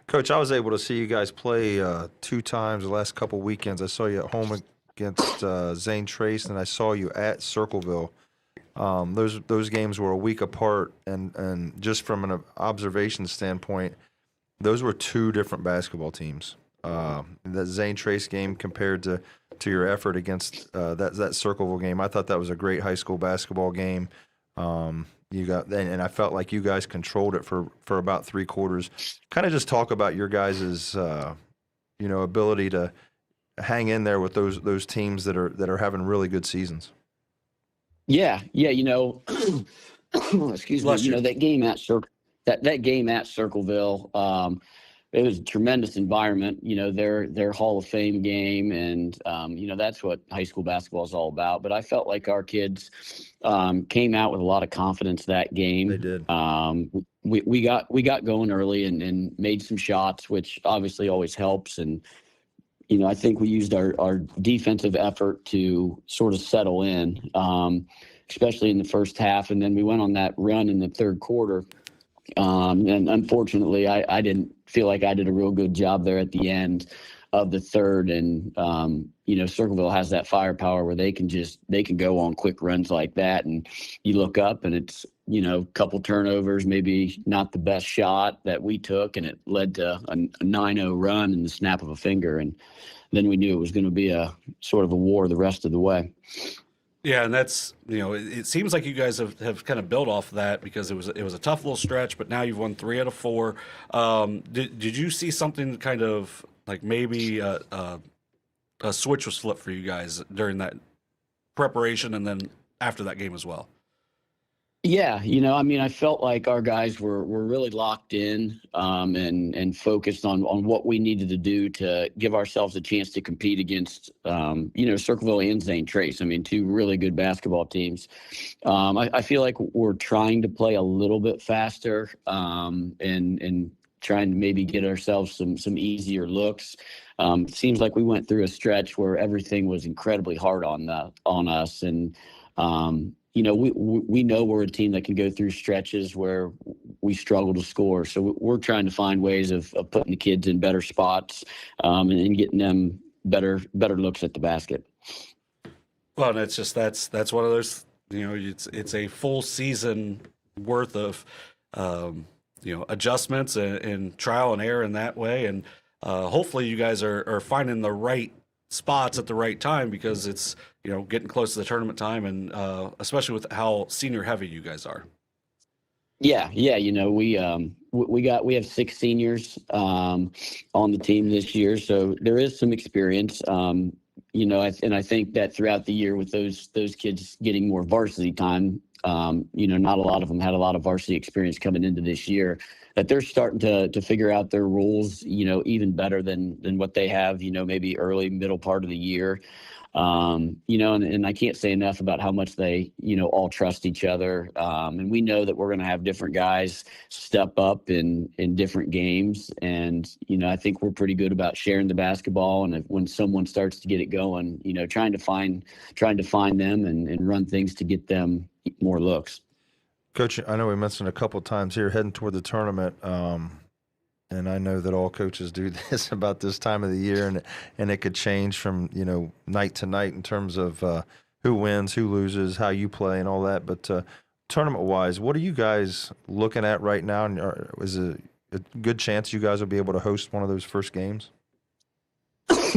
Coach, I was able to see you guys play 2 times the last couple of weekends. I saw you at home against Zane Trace, and I saw you at Circleville. Those games were a week apart, and just from an observation standpoint, those were 2 different basketball teams. The Zane Trace game compared to your effort against that Circleville game, I thought that was a great high school basketball game. And I felt like you guys controlled it for about 3 quarters. Kind of just talk about your guys' ability to hang in there with those teams that are having really good seasons. Yeah, excuse me. That game at that game at Circleville, it was a tremendous environment. Their Hall of Fame game, and that's what high school basketball is all about. But I felt like our kids came out with a lot of confidence that game. They did. We got going early and made some shots, which obviously always helps. And I think we used our defensive effort to sort of settle in, especially in the first half. And then we went on that run in the third quarter. And unfortunately, I didn't feel like I did a real good job there at the end of the third. And, Circleville has that firepower where they can go on quick runs like that. And you look up and it's, a couple turnovers, maybe not the best shot that we took. And it led to a 9-0 run in the snap of a finger. And then we knew it was going to be a sort of a war the rest of the way. Yeah, and that's it seems like you guys have kind of built off of that because it was a tough little stretch, but now you've won 3 out of 4. Did you see something kind of like maybe a switch was flipped for you guys during that preparation and then after that game as well? Yeah, I felt like our guys were really locked in and focused on what we needed to do to give ourselves a chance to compete against, Circleville and Zane Trace. 2 really good basketball teams. I feel like we're trying to play a little bit faster and trying to maybe get ourselves some easier looks. It seems like we went through a stretch where everything was incredibly hard on us, and we know we're a team that can go through stretches where we struggle to score. So we're trying to find ways of putting the kids in better spots and getting them better looks at the basket. Well, and it's just that's one of those. It's a full season worth of adjustments and trial and error in that way, and hopefully you guys are finding the right spots at the right time because it's getting close to the tournament time, and especially with how senior heavy you guys are. Yeah, we have 6 seniors on the team this year, so there is some experience. And I think that throughout the year with those kids getting more varsity time, not a lot of them had a lot of varsity experience coming into this year, that they're starting to figure out their rules, even better than what they have, maybe early, middle part of the year. And I can't say enough about how much they, all trust each other. And we know that we're going to have different guys step up in different games. And, I think we're pretty good about sharing the basketball. And when someone starts to get it going, trying to find them and run things to get them more looks. Coach, I know we mentioned a couple of times here heading toward the tournament, and I know that all coaches do this about this time of the year, and it could change from, night to night in terms of who wins, who loses, how you play, and all that. But tournament-wise, what are you guys looking at right now? And is it a good chance you guys will be able to host one of those first games?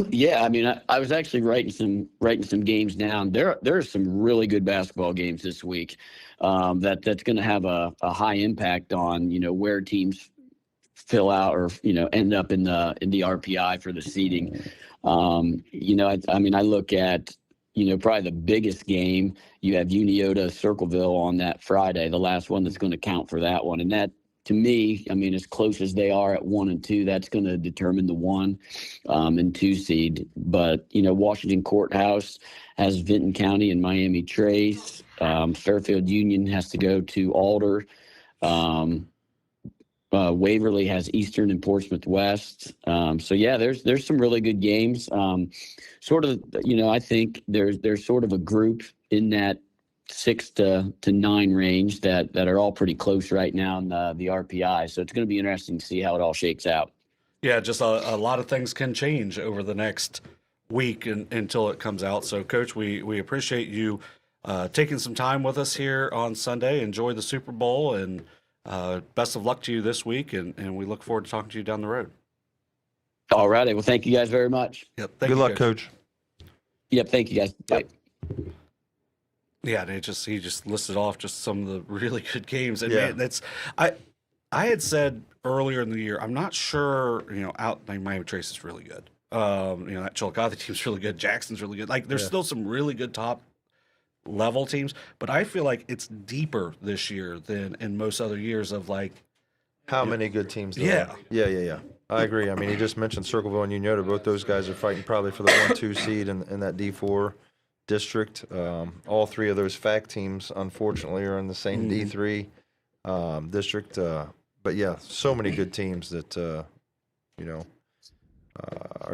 Yeah, I mean, I was actually writing some games down. There are some really good basketball games this week that's going to have a high impact on where teams fill out or end up in the RPI for the seeding. I look at probably the biggest game. You have Uniota Circleville on that Friday, the last one that's going to count for that one, and that. To me, as close as they are at 1 and 2, that's going to determine the 1 and 2 seed. But, Washington Courthouse has Vinton County and Miami Trace. Fairfield Union has to go to Alder. Waverly has Eastern and Portsmouth West. There's some really good games. I think there's sort of a group in that 6 to 9 range that are all pretty close right now in the RPI. So it's going to be interesting to see how it all shakes out. Yeah, just a lot of things can change over the next week until it comes out. So, Coach, we appreciate you taking some time with us here on Sunday. Enjoy the Super Bowl, and best of luck to you this week, and we look forward to talking to you down the road. All righty. Well, thank you guys very much. Yep. Good luck, Coach. Yep. Thank you, guys. Bye. Yeah, he just listed off just some of the really good games. And Yeah. man, I had said earlier in the year, I'm not sure, Miami Trace is really good. That Chillicothe team's really good. Jackson's really good. Like, there's still some really good top level teams, but I feel like it's deeper this year than in most other years of How many good teams there Yeah. are. Yeah. I agree. I mean, he just mentioned Circleville and Uniota. Both those guys are fighting probably for the 1-2 seed in that D4 district. All three of those FAC teams, unfortunately, are in the same D3 district. But yeah, so many good teams that are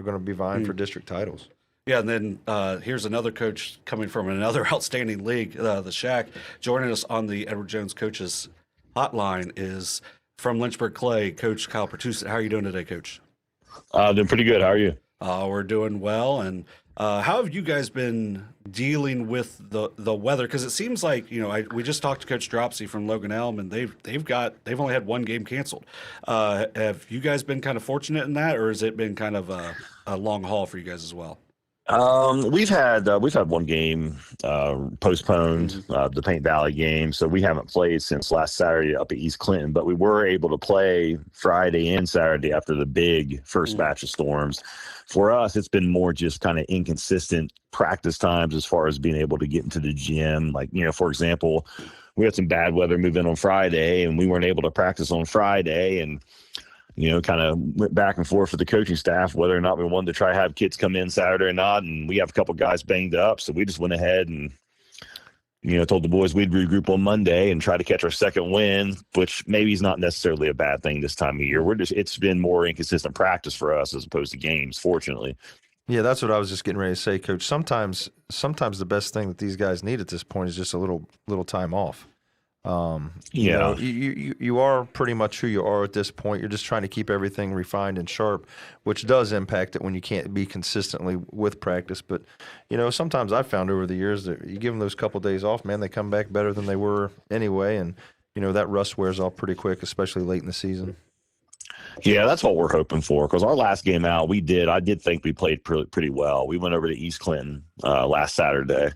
going to be vying for district titles. Yeah, and then here's another coach coming from another outstanding league, the Shack. Joining us on the Edward Jones Coaches Hotline is from Lynchburg-Clay, Coach Kyle Pertuset. How are you doing today, Coach? Doing pretty good. How are you? We're doing well. And how have you guys been dealing with the weather? Because it seems like we just talked to Coach Dropsey from Logan Elm, and they've only had one game canceled. Have you guys been kind of fortunate in that, or has it been kind of a long haul for you guys as well? We've had one game postponed, the Paint Valley game, so we haven't played since last Saturday up at East Clinton. But we were able to play Friday and Saturday after the big first batch of storms. For us, it's been more just kind of inconsistent practice times as far as being able to get into the gym. Like, for example, we had some bad weather move in on Friday, and we weren't able to practice on Friday, and kind of went back and forth with the coaching staff whether or not we wanted to try to have kids come in Saturday or not. And we have a couple guys banged up, so we just went ahead and told the boys we'd regroup on Monday and try to catch our second win, which maybe is not necessarily a bad thing this time of year. It's been more inconsistent practice for us as opposed to games, fortunately. Yeah, that's what I was just getting ready to say, Coach. Sometimes the best thing that these guys need at this point is just a little time off. You are pretty much who you are at this point. You're just trying to keep everything refined and sharp, which does impact it when you can't be consistently with practice. But, sometimes I've found over the years that you give them those couple days off, man, they come back better than they were anyway. And, that rust wears off pretty quick, especially late in the season. Yeah, that's what we're hoping for, because our last game out, I did think we played pretty well. We went over to East Clinton last Saturday,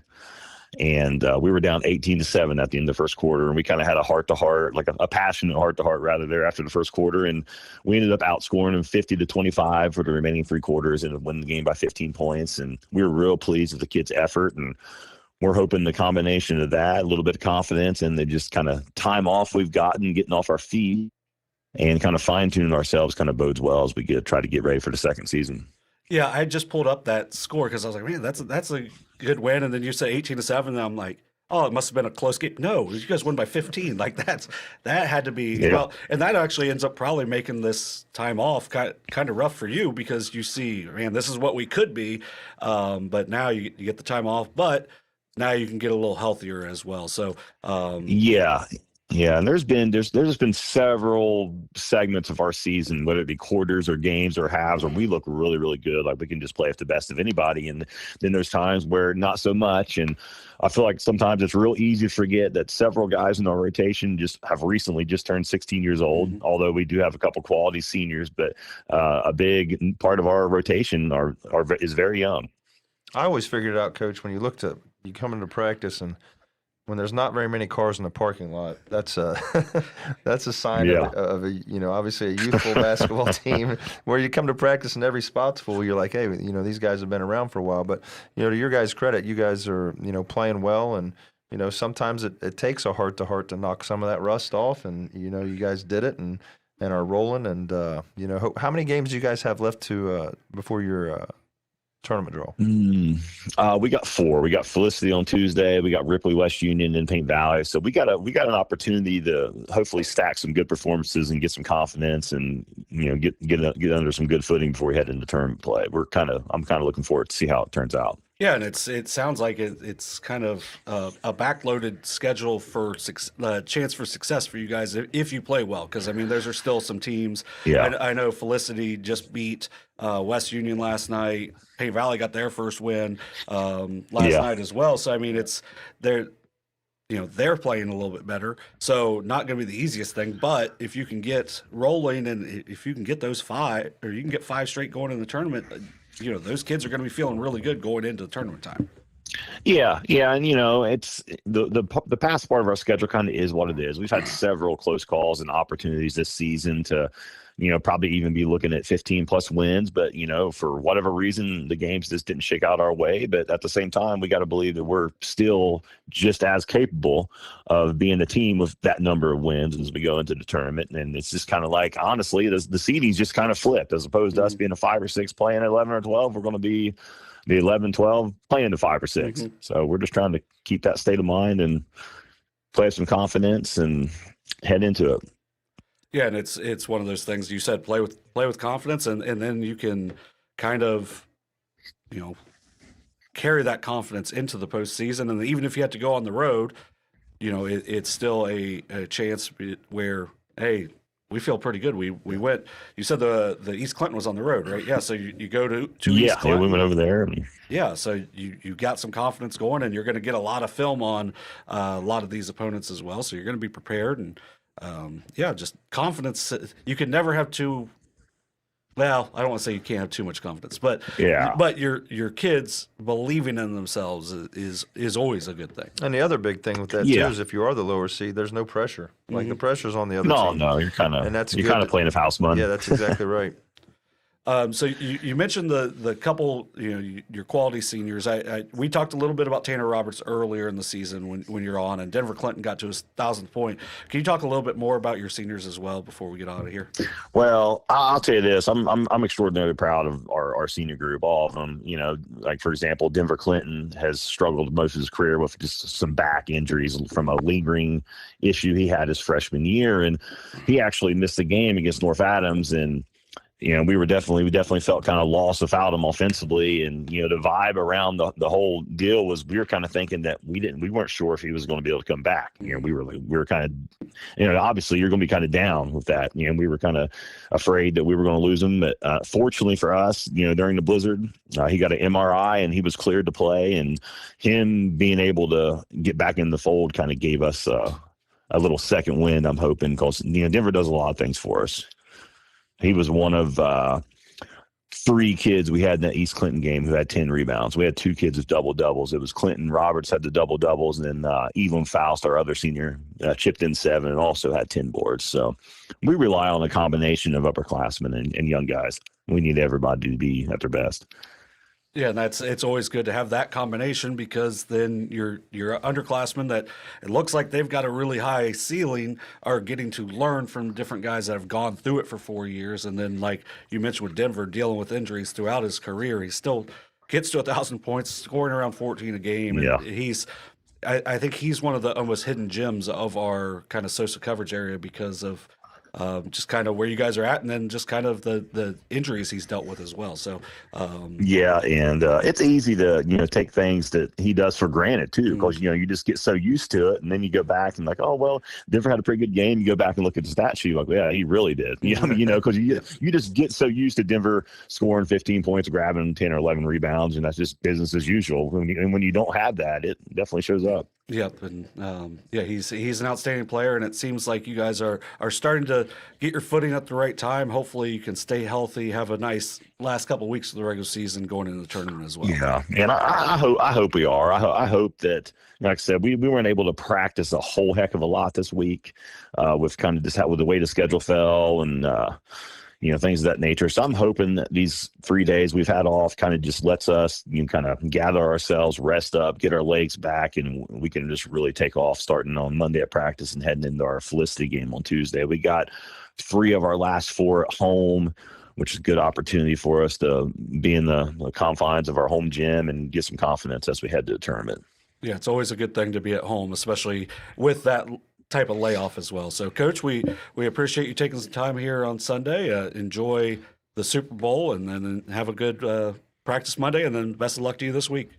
and we were down 18-7 at the end of the first quarter, and we kind of had a heart-to-heart, like a passionate heart-to-heart rather there after the first quarter, and we ended up outscoring them 50-25 for the remaining three quarters and win the game by 15 points, and we were real pleased with the kids' effort, and we're hoping the combination of that, a little bit of confidence, and the just kind of time off we've gotten, getting off our feet, and kind of fine-tuning ourselves kind of bodes well as we try to get ready for the second season. Yeah, I just pulled up that score because I was like, man, that's a good win. And then you say 18-7, and I'm like, oh, it must have been a close game. No, you guys won by 15. Like that had to be well, and that actually ends up probably making this time off kind of rough for you because you see, man, this is what we could be, but now you get the time off, but now you can get a little healthier as well. So yeah, and there's just been several segments of our season, whether it be quarters or games or halves, where we look really, really good. Like we can just play at the best of anybody. And then there's times where not so much. And I feel like sometimes it's real easy to forget that several guys in our rotation have recently just turned 16 years old, although we do have a couple quality seniors, but a big part of our rotation is very young. I always figured it out, Coach, when you come into practice and when there's not very many cars in the parking lot, that's a sign of a obviously a youthful basketball team where you come to practice and every spot's full. You're like, hey, these guys have been around for a while. But to your guys' credit, you guys are playing well, and sometimes it takes a heart-to-heart to knock some of that rust off, and you guys did it and are rolling. And how many games do you guys have left to before your tournament draw? We got 4. We got Felicity on Tuesday. We got Ripley, West Union, and Paint Valley. So we got an opportunity to hopefully stack some good performances and get some confidence, and get under some good footing before we head into tournament play. I'm kind of looking forward to see how it turns out. Yeah, and it sounds like it's kind of a backloaded schedule for chance for success for you guys if you play well. Because those are still some teams. Yeah, I know Felicity just beat West Union last night. Paint Valley got their first win last night as well. So they're playing a little bit better. So not going to be the easiest thing, but if you can get rolling and if you can get those 5, or you can get 5 straight going in the tournament, those kids are going to be feeling really good going into the tournament time. Yeah, and it's the past part of our schedule kind of is what it is. We've had several close calls and opportunities this season to, probably even be looking at 15 plus wins, but for whatever reason, the games just didn't shake out our way. But at the same time, we got to believe that we're still just as capable of being a team with that number of wins as we go into the tournament. And it's just kind of like, honestly, the seedings just kind of flipped, as opposed to us being a 5 or 6 playing at 11 or 12. We're going to be the 11, 12 playing to 5 or 6. So we're just trying to keep that state of mind and play some confidence and head into it. Yeah, and it's one of those things you said, play with confidence, and then you can kind of, carry that confidence into the postseason. And even if you have to go on the road, it's still a chance where, hey, we feel pretty good. We went. You said the East Clinton was on the road, right? Yeah. So you go to East Clinton. Yeah, we went over there. Yeah. So you got some confidence going, and you're going to get a lot of film on a lot of these opponents as well. So you're going to be prepared, and just confidence. You can never have too. Well, I don't want to say you can't have too much confidence, but your kids believing in themselves is always a good thing. And the other big thing with that too is if you are the lower seed, there's no pressure. Like the pressure's on the other team. No, you're kind of playing with house money. Yeah, that's exactly right. So you mentioned the couple, your quality seniors. We talked a little bit about Tanner Roberts earlier in the season when you're on, and Denver Clinton got to his 1,000th point. Can you talk a little bit more about your seniors as well before we get out of here? Well, I'll tell you this: I'm extraordinarily proud of our senior group, all of them. Like for example, Denver Clinton has struggled most of his career with just some back injuries from a lingering issue he had his freshman year, and he actually missed the game against North Adams, and we definitely felt kind of lost without him offensively, and the vibe around the whole deal was we were kind of thinking that we weren't sure if he was going to be able to come back. We were kind of, obviously you're going to be kind of down with that. We were kind of afraid that we were going to lose him, but fortunately for us, during the blizzard, he got an MRI and he was cleared to play, and him being able to get back in the fold kind of gave us a little second wind, I'm hoping, because Denver does a lot of things for us. He was one of 3 kids we had in that East Clinton game who had 10 rebounds. We had 2 kids with double-doubles. It was Clinton Roberts had the double-doubles, and then Evelyn Faust, our other senior, chipped in 7 and also had 10 boards. So we rely on a combination of upperclassmen and young guys. We need everybody to be at their best. Yeah, and it's always good to have that combination, because then your underclassmen that it looks like they've got a really high ceiling are getting to learn from different guys that have gone through it for 4 years. And then, like you mentioned with Denver dealing with injuries throughout his career, he still gets to 1,000 points, scoring around 14 a game. And I think he's one of the almost hidden gems of our kind of SOSA coverage area, because of just kind of where you guys are at, and then just kind of the injuries he's dealt with as well. So it's easy to take things that he does for granted too, because you just get so used to it, and then you go back and like, oh well, Denver had a pretty good game. You go back and look at the stat sheet, like, yeah, he really did. Because you just get so used to Denver scoring 15 points, grabbing 10 or 11 rebounds, and that's just business as usual. And when you don't have that, it definitely shows up. Yep, and he's an outstanding player, and it seems like you guys are starting to get your footing at the right time. Hopefully, you can stay healthy, have a nice last couple of weeks of the regular season going into the tournament as well. Yeah, and I hope we are. I hope that, like I said, we weren't able to practice a whole heck of a lot this week with kind of just with the way the schedule fell and. Things of that nature. So I'm hoping that these 3 days we've had off kind of just lets us kind of gather ourselves, rest up, get our legs back, and we can just really take off starting on Monday at practice and heading into our Felicity game on Tuesday. We got 3 of our last 4 at home, which is a good opportunity for us to be in the confines of our home gym and get some confidence as we head to the tournament. Yeah, it's always a good thing to be at home, especially with that type of layoff as well. So, Coach, we appreciate you taking some time here on Sunday. Enjoy the Super Bowl, and then have a good practice Monday, and then best of luck to you this week.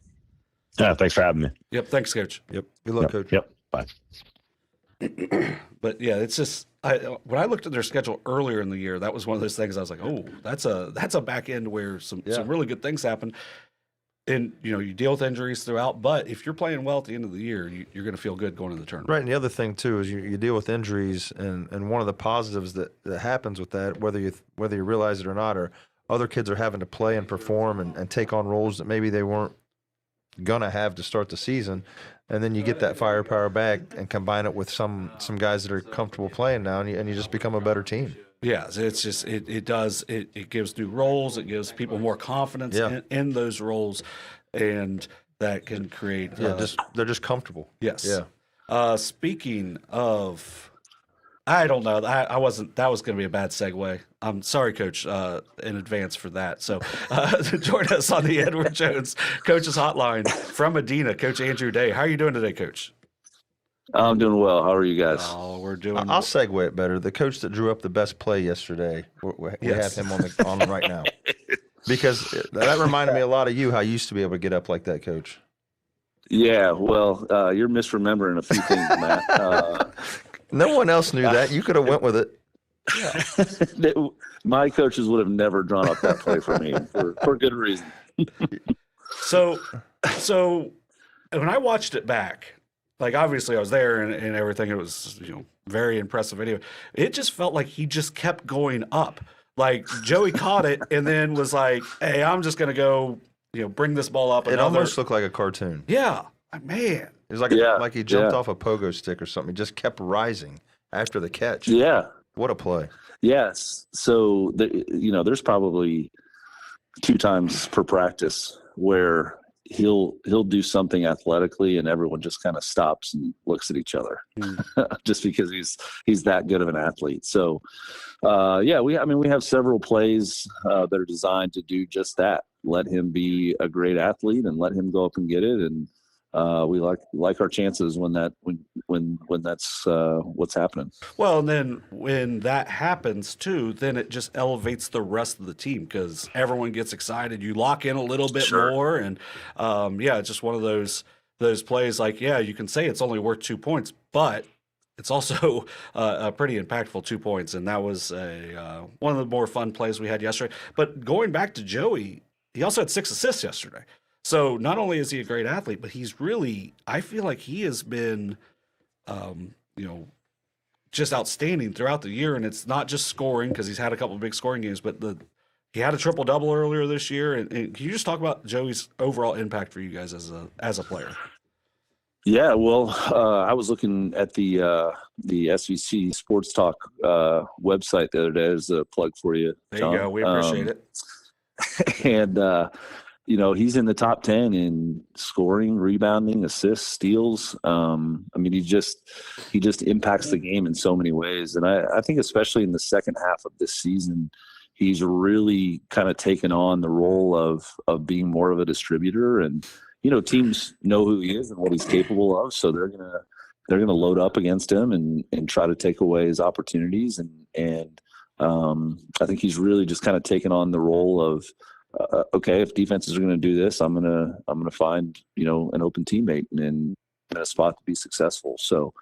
Yeah, thanks for having me. Yep, thanks, Coach. Yep. Good luck, Coach. Yep. Bye. But yeah, it's just when I looked at their schedule earlier in the year, that was one of those things I was like, oh, that's a back end where some really good things happen. And, you deal with injuries throughout, but if you're playing well at the end of the year, you're going to feel good going into the tournament. Right, and the other thing, too, is you deal with injuries, and one of the positives that happens with that, whether you realize it or not, are other kids are having to play and perform and take on roles that maybe they weren't going to have to start the season, and then you get that firepower back and combine it with some guys that are comfortable playing now, and you just become a better team. Yeah, it's just it gives new roles. It gives people more confidence in those roles, and that can create. They're just comfortable. Yes. Yeah. Speaking of, I don't know. I wasn't. That was going to be a bad segue. I'm sorry, Coach, in advance for that. So, join us on the Edward Jones Coach's Hotline from Adena. Coach Andrew Day. How are you doing today, Coach? I'm doing well. How are you guys? Oh, we're doing. I'll segue it better. The coach that drew up the best play yesterday, we have him on right now, because that reminded me a lot of you. How you used to be able to get up like that, Coach. Yeah, well, you're misremembering a few things, Matt. No one else knew that. You could have went with it. Yeah. My coaches would have never drawn up that play for me for good reason. So when I watched it back. Like, obviously I was there and everything. It was, very impressive video. It just felt like he just kept going up. Like, Joey caught it and then was like, hey, I'm just going to go, bring this ball up. It almost looked like a cartoon. Yeah. Man. It was like he jumped off a pogo stick or something. He just kept rising after the catch. Yeah. What a play. Yes. So, there's probably 2 times per practice where he'll do something athletically and everyone just kind of stops and looks at each other just because he's that good of an athlete. So we have several plays that are designed to do just that. Let him be a great athlete and let him go up and get it. And we like our chances when that's what's happening. Well, and then when that happens too, then it just elevates the rest of the team because everyone gets excited. You lock in a little bit more, and it's just one of those plays. Like, you can say it's only worth 2 points, but it's also a pretty impactful 2 points, and that was one of the more fun plays we had yesterday. But going back to Joey, he also had 6 assists yesterday. So not only is he a great athlete, but he's really, I feel like he has been, just outstanding throughout the year. And it's not just scoring because he's had a couple of big scoring games, but he had a triple-double earlier this year. And can you just talk about Joey's overall impact for you guys as a player? Yeah, well, I was looking at the SVC Sports Talk website the other day. There's a plug for you, There Tom. you go. We appreciate it. And he's in the top 10 in scoring, rebounding, assists, steals. I mean, he just impacts the game in so many ways. And I think especially in the second half of this season, he's really kind of taken on the role of being more of a distributor. And, teams know who he is and what he's capable of. So they're going to load up against him and try to take away his opportunities. And I think he's really just kind of taken on the role of, okay, if defenses are going to do this, I'm gonna find an open teammate and in a spot to be successful. So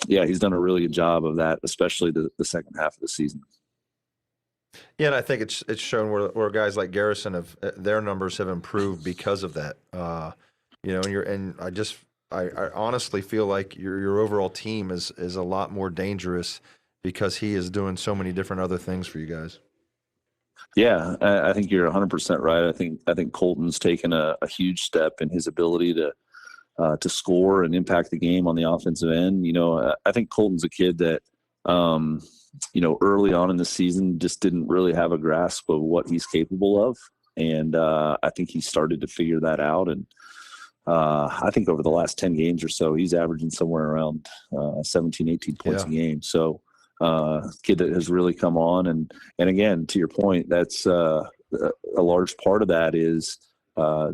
he's done a really good job of that, especially the second half of the season. Yeah, and I think it's shown where guys like Garrison their numbers have improved because of that. I honestly feel like your overall team is a lot more dangerous because he is doing so many different other things for you guys. Yeah, I think you're 100% right. I think Colton's taken a huge step in his ability to score and impact the game on the offensive end. I think Colton's a kid that, early on in the season just didn't really have a grasp of what he's capable of. And I think he started to figure that out. And I think over the last 10 games or so, he's averaging somewhere around 17, 18 points a game. So kid that has really come on. And again, to your point, that's a large part of that is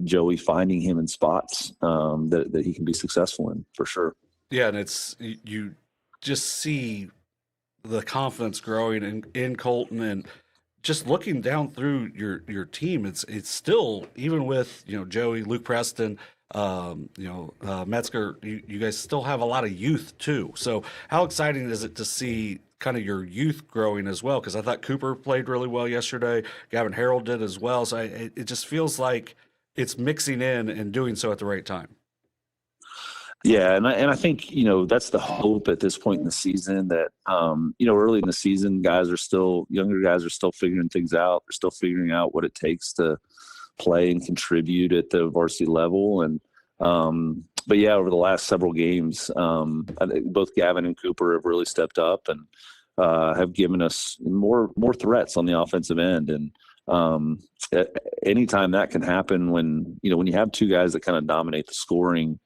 Joey finding him in spots that he can be successful in, for sure. Yeah, and you just see the confidence growing in Colton, and just looking down through your team, it's still, even with Joey, Luke Preston, Metzger, you guys still have a lot of youth too. So how exciting is it to see kind of your youth growing as well? Because I thought Cooper played really well yesterday. Gavin Harold did as well. So it just feels like it's mixing in and doing so at the right time. Yeah, and I think that's the hope at this point in the season that early in the season, younger guys are still figuring things out. They're still figuring out what it takes to play and contribute at the varsity level. And but yeah, over the last several games, I think both Gavin and Cooper have really stepped up and have given us more threats on the offensive end. And anytime that can happen, when you have two guys that kind of dominate the scoring,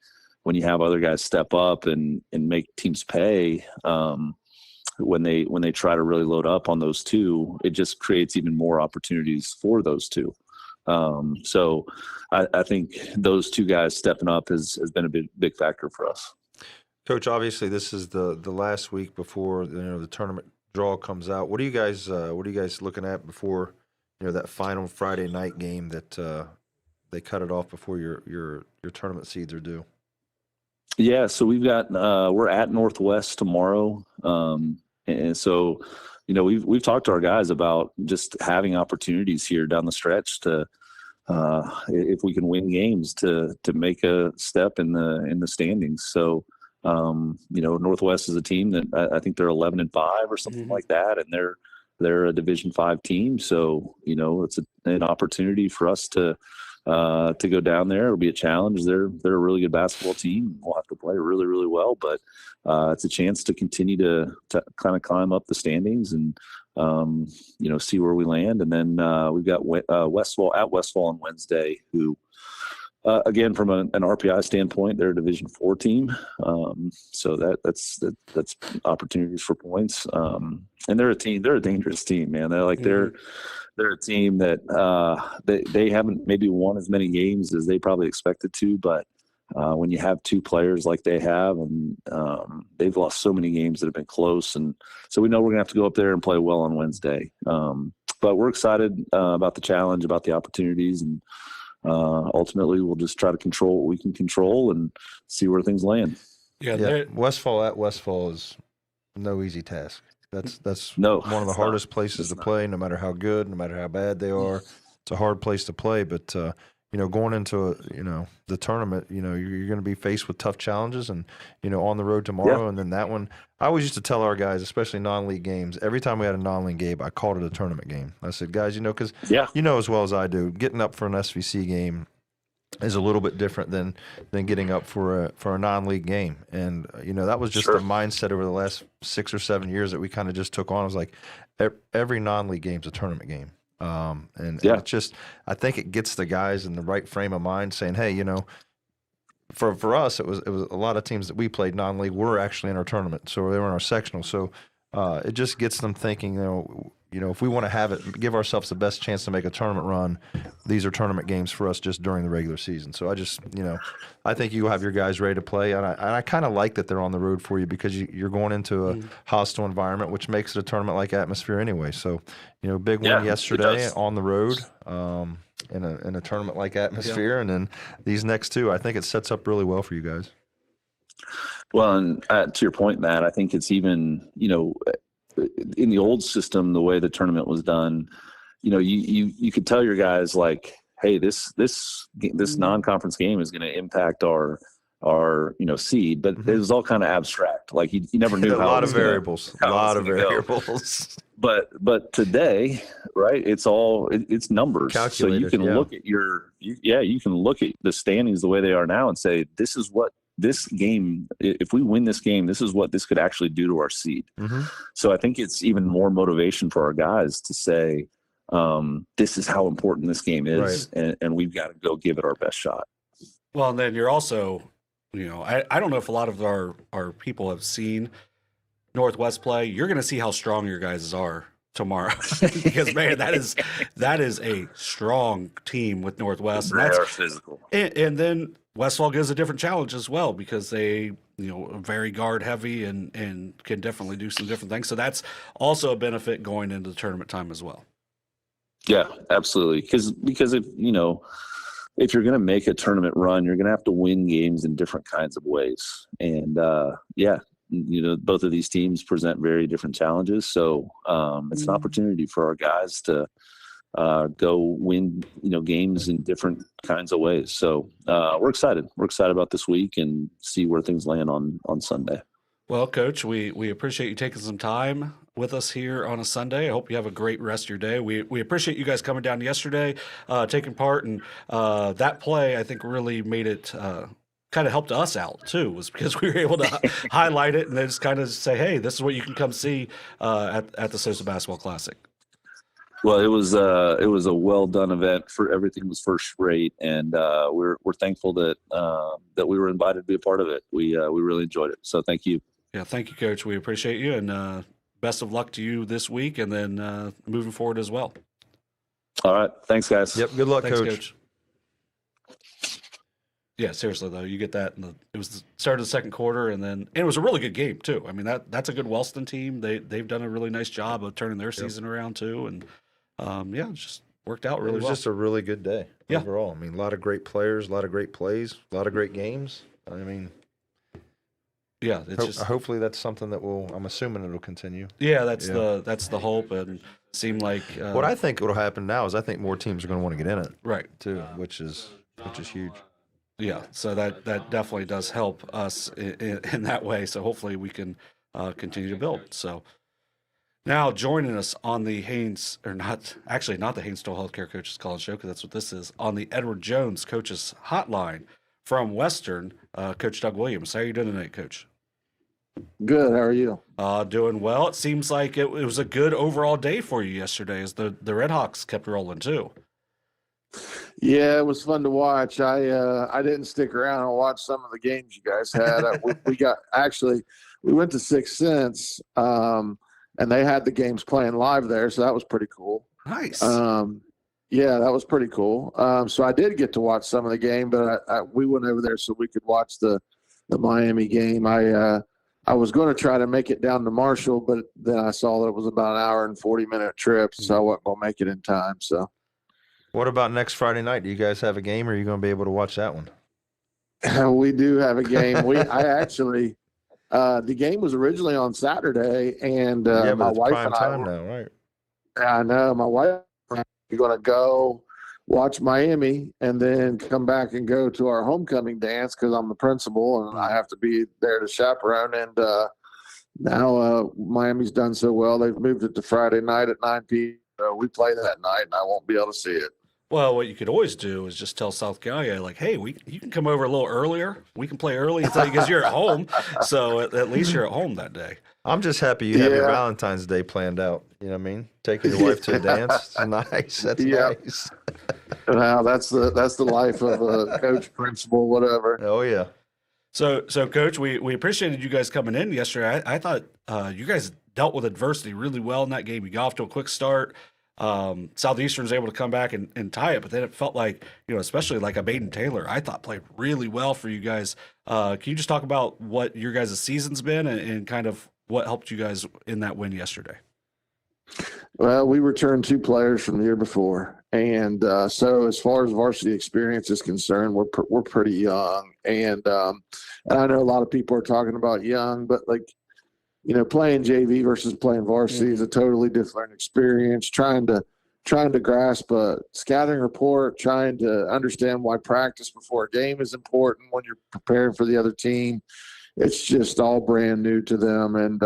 when you have other guys step up and make teams pay, when they try to really load up on those two, it just creates even more opportunities for those two. So I think those two guys stepping up has been a big factor for us. Coach, obviously this is the last week before the tournament draw comes out. What are you guys looking at before that final Friday night game that they cut it off before your tournament seeds are due? Yeah, so we've got we're at Northwest tomorrow, and so we've talked to our guys about just having opportunities here down the stretch to if we can win games to make a step in the standings. So Northwest is a team that I think they're 11-5 or something like that, and they're a Division V team. So it's an opportunity for us to go down there. It'll be a challenge. They're a really good basketball team. We'll have to play really, really well, but it's a chance to continue to kind of climb up the standings and see where we land. And then we've got Westfall on Wednesday, who again, from an RPI standpoint, they're a Division IV team. So that's opportunities for points. And they're a dangerous team, man. They're a team that they haven't maybe won as many games as they probably expected to, but when you have two players like they have, and they've lost so many games that have been close, and so we know we're gonna have to go up there and play well on Wednesday. But we're excited about the challenge, about the opportunities, and ultimately we'll just try to control what we can control and see where things land. Yeah, Westfall at Westfall is no easy task. That's one of the hardest places to play, no matter how good, no matter how bad they are. It's a hard place to play, but going into the tournament, you're going to be faced with tough challenges, and on the road tomorrow, and then that one. I always used to tell our guys, especially non-league games, every time we had a non-league game, I called it a tournament game. I said, guys, because as well as I do, getting up for an SVC game is a little bit different than getting up for a non-league game. And, that was just the mindset over the last 6 or 7 years that we kind of just took on. It was like every non-league game's a tournament game. And it's just, I think it gets the guys in the right frame of mind saying, hey, you know, for us, it was a lot of teams that we played non-league were actually in our tournament. So they were in our sectional. So it just gets them thinking, you know, if we want to have it, give ourselves the best chance to make a tournament run, these are tournament games for us just during the regular season. So I just, you know, I think you have your guys ready to play. And I kind of like that they're on the road for you because you're going into a hostile environment, which makes it a tournament-like atmosphere anyway. So, you know, big win yesterday on the road in a tournament-like atmosphere. And then these next two, I think it sets up really well for you guys. Well, and to your point, Matt, I think it's even, you know, in the old system, the way the tournament was done, you know, you could tell your guys like, hey, this non-conference game is going to impact our you know seed, but it was all kind of abstract. Like you never knew a lot of variables. But today, right? It's numbers. Calculated, so you can look at you can look at the standings the way they are now and say, this is what this game, if we win this game, this is what this could actually do to our seed. So I think it's even more motivation for our guys to say, this is how important this game is, and we've got to go give it our best shot. Well, and then you're also, you know, I don't know if a lot of our people have seen Northwest play. You're going to see how strong your guys are tomorrow because, man, that is a strong team with Northwest. They are physical. And then Westfall gives a different challenge as well because they, you know, are very guard heavy and can definitely do some different things. So that's also a benefit going into the tournament time as well. Yeah, absolutely. Because if, you know, if you're going to make a tournament run, you're going to have to win games in different kinds of ways. And you know, both of these teams present very different challenges. So it's an opportunity for our guys to go win, you know, games in different kinds of ways. So we're excited. We're excited about this week and see where things land on Sunday. Well, Coach, we appreciate you taking some time with us here on a Sunday. I hope you have a great rest of your day. We appreciate you guys coming down yesterday, taking part, and that play I think really made it kind of helped us out too, was because we were able to highlight it and then just kind of say, hey, this is what you can come see at the SOSA Basketball Classic. Well, it was a well done event. For everything was first rate, and we're thankful that we were invited to be a part of it. We really enjoyed it. So thank you. Yeah, thank you, Coach. We appreciate you, and best of luck to you this week, and then moving forward as well. All right, thanks, guys. Yep, good luck, Thanks, Coach. Yeah, seriously though, you get that. It was the start of the second quarter, and it was a really good game too. I mean, that's a good Wellston team. They've done a really nice job of turning their season around too, and it just worked out really well. It was just a really good day overall. I mean, a lot of great players, a lot of great plays, a lot of great games. I mean, yeah, it's hopefully that's something that I'm assuming it'll continue. Yeah, that's the hope, and seemed like what I think will happen now is I think more teams are going to want to get in it, right? Too, which is huge. Yeah, so that definitely does help us in that way. So hopefully we can continue to build. So now joining us on the Haynes, or not the Haynes Stoll Healthcare Coaches College Show, because that's what this is, on the Edward Jones Coaches Hotline from Western, Coach Doug Williams. How are you doing tonight, Coach? Good. How are you? Doing well. It seems like it was a good overall day for you yesterday, as the Redhawks kept rolling too. Yeah, it was fun to watch. I didn't stick around and watch some of the games you guys had. We went to Six Sense, and they had the games playing live there, so that was pretty cool. Nice. Yeah, that was pretty cool. So I did get to watch some of the game, but we went over there so we could watch the Miami game. I was going to try to make it down to Marshall, but then I saw that it was about an hour and 40-minute trip, so I wasn't going to make it in time. So. What about next Friday night? Do you guys have a game, or are you going to be able to watch that one? We do have a game. The game was originally on Saturday, and my wife and I. Time now, right? I know. My wife and I are going to go watch Miami, and then come back and go to our homecoming dance because I'm the principal and I have to be there to chaperone. And now Miami's done so well, they've moved it to Friday night at 9 p.m. So we play that night, and I won't be able to see it. Well, what you could always do is just tell South Gallia, like, hey, you can come over a little earlier. We can play early because you're at home. So at least you're at home that day. I'm just happy you have your Yeah. Valentine's Day planned out. You know what I mean? Taking your wife to a dance. It's nice. That's Yeah. nice. Wow, that's the life of a coach, principal, whatever. Oh, yeah. So Coach, we appreciated you guys coming in yesterday. I thought you guys dealt with adversity really well in that game. You got off to a quick start. Southeastern was able to come back and tie it, but then it felt like, especially like a Baden Taylor, I thought played really well for you guys. Can you just talk about what your guys' season's been and kind of what helped you guys in that win yesterday? Well, we returned 2 players from the year before, and so as far as varsity experience is concerned, we're pretty young, and I know a lot of people are talking about young, but playing JV versus playing varsity is a totally different experience. Trying to grasp a scouting report, trying to understand why practice before a game is important when you're preparing for the other team. It's just all brand new to them, and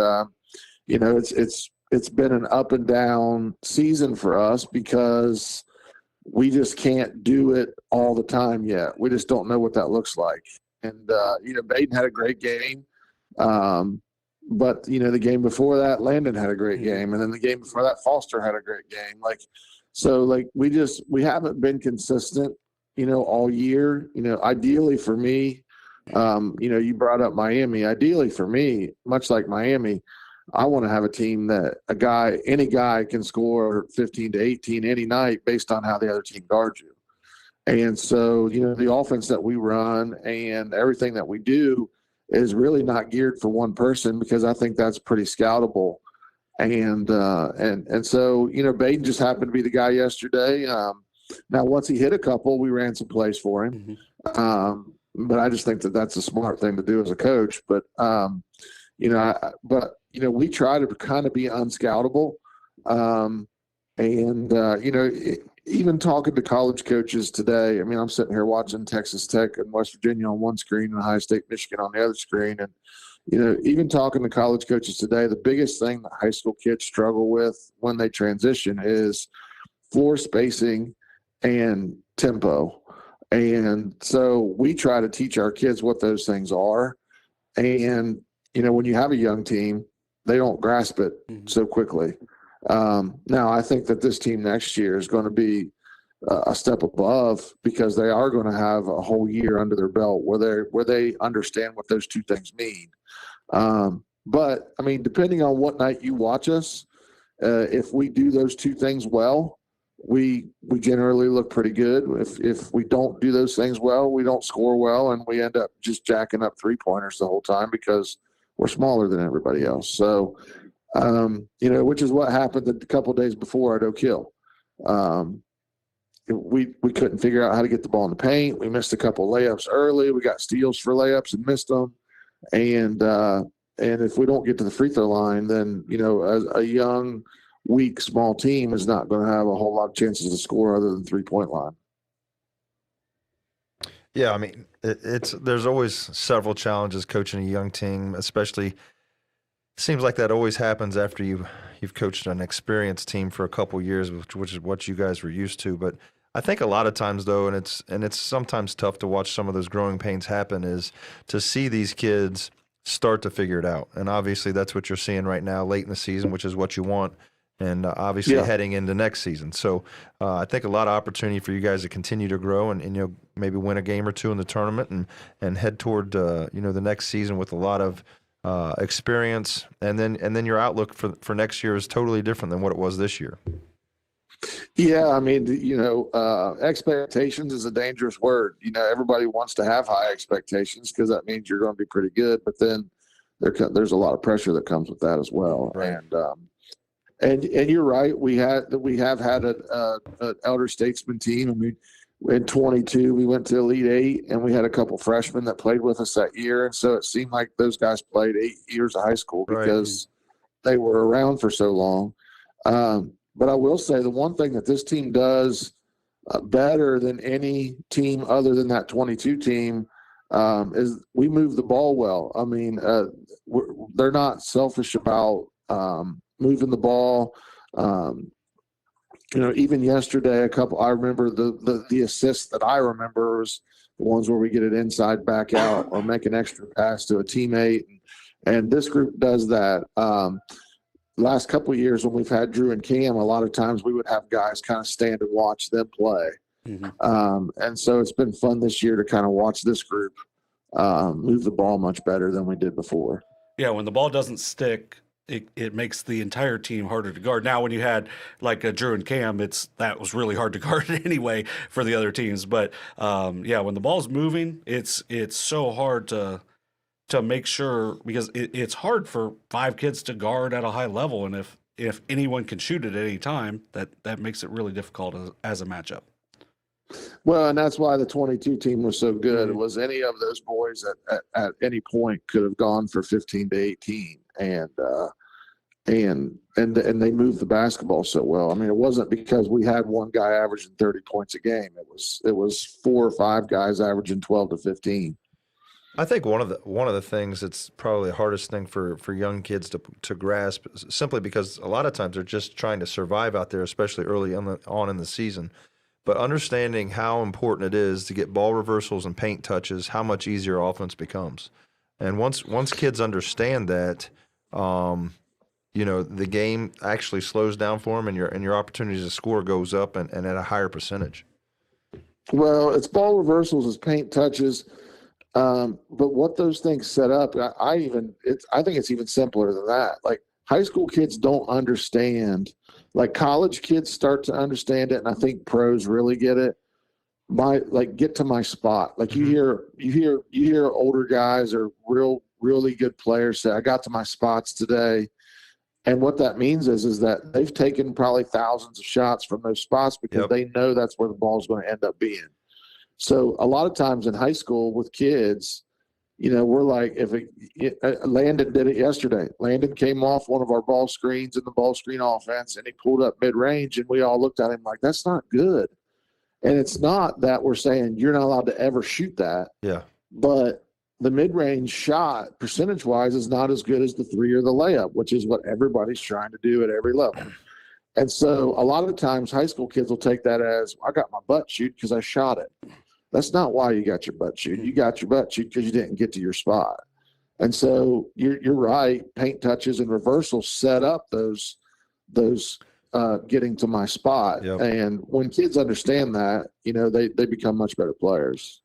it's been an up and down season for us because we just can't do it all the time yet. We just don't know what that looks like. And Baden had a great game. But the game before that, Landon had a great game, and then the game before that, Foster had a great game. We haven't been consistent, all year. Ideally for me, you brought up Miami. Ideally for me, much like Miami, I want to have a team that any guy can score 15 to 18 any night based on how the other team guards you. And so, the offense that we run and everything that we do is really not geared for one person because I think that's pretty scoutable. And so, Baden just happened to be the guy yesterday. Now, once he hit a couple, we ran some plays for him. But I just think that that's a smart thing to do as a coach. But, we try to kind of be unscoutable. Even talking to college coaches today, I'm sitting here watching Texas Tech and West Virginia on one screen and Ohio State, Michigan on the other screen. And, even talking to college coaches today, the biggest thing that high school kids struggle with when they transition is floor spacing and tempo. And so we try to teach our kids what those things are. And, when you have a young team, they don't grasp it so quickly. Now, I think that this team next year is going to be a step above because they are going to have a whole year under their belt where they understand what those two things mean. But depending on what night you watch us, if we do those two things well, we generally look pretty good. If we don't do those things well, we don't score well, and we end up just jacking up 3-pointers the whole time because we're smaller than everybody else. So, which is what happened a couple of days before at Oak Hill. We couldn't figure out how to get the ball in the paint. We missed a couple of layups early. We got steals for layups and missed them. And if we don't get to the free throw line, then, as a young, weak, small team is not going to have a whole lot of chances to score other than 3-point line. Yeah, there's always several challenges coaching a young team, especially seems like that always happens after you've coached an experienced team for a couple years, which is what you guys were used to. But I think a lot of times though, and it's sometimes tough to watch some of those growing pains happen, is to see these kids start to figure it out. And obviously that's what you're seeing right now late in the season, which is what you want. And obviously heading into next season. So I think a lot of opportunity for you guys to continue to grow and maybe win a game or two in the tournament and head toward the next season with a lot of experience. And then your outlook for next year is totally different than what it was this year. Yeah, expectations is a dangerous word. Everybody wants to have high expectations because that means you're going to be pretty good. But then there's a lot of pressure that comes with that as well. Right. And you're right. We have had an elder statesman team, and in 22 we went to Elite 8, and we had a couple freshmen that played with us that year, and so it seemed like those guys played 8 years of high school because they were around for so long. But I will say the one thing that this team does better than any team other than that 22 team is we move the ball well. They're not selfish about moving the ball. even yesterday, I remember the assists that I remember was the ones where we get it inside back out or make an extra pass to a teammate. And this group does that. Last couple of years when we've had Drew and Cam, a lot of times we would have guys kind of stand and watch them play. And so it's been fun this year to kind of watch this group move the ball much better than we did before. Yeah, when the ball doesn't stick, it makes the entire team harder to guard. Now, when you had like Drew and Cam, that was really hard to guard anyway for the other teams. But yeah, when the ball's moving, it's so hard to make sure, because it's hard for 5 kids to guard at a high level, and if anyone can shoot it at any time, that makes it really difficult as a matchup. Well, and that's why the 22 team was so good. It was any of those boys at any point could have gone for 15 to 18, and they moved the basketball so well. I mean, it wasn't because we had one guy averaging 30 points a game. It was 4 or 5 guys averaging 12 to 15. I think one of the things that's probably the hardest thing for young kids to grasp, simply because a lot of times they're just trying to survive out there, especially early on in the season. But understanding how important it is to get ball reversals and paint touches, how much easier offense becomes. And once kids understand that, the game actually slows down for them, and your opportunities to score goes up and at a higher percentage. Well, it's ball reversals, it's paint touches. But what those things set up, I think it's even simpler than that. Like, high school kids don't understand. Like, college kids start to understand it, and I think pros really get it. Get to my spot. Like, you hear older guys or really good players say, "I got to my spots today," and what that means is that they've taken probably thousands of shots from those spots because they know that's where the ball is going to end up being. So a lot of times in high school with kids, we're like, Landon did it yesterday. Landon came off one of our ball screens in the ball screen offense, and he pulled up mid-range, and we all looked at him like, that's not good. And it's not that we're saying you're not allowed to ever shoot that. Yeah. But the mid-range shot, percentage-wise, is not as good as the 3 or the layup, which is what everybody's trying to do at every level. And so a lot of times high school kids will take that as, I got my butt shoot because I shot it. That's not why you got your butt shoot. You got your butt shoot because you didn't get to your spot. And so you're right. Paint touches and reversals set up those getting to my spot. Yep. And when kids understand that, they become much better players.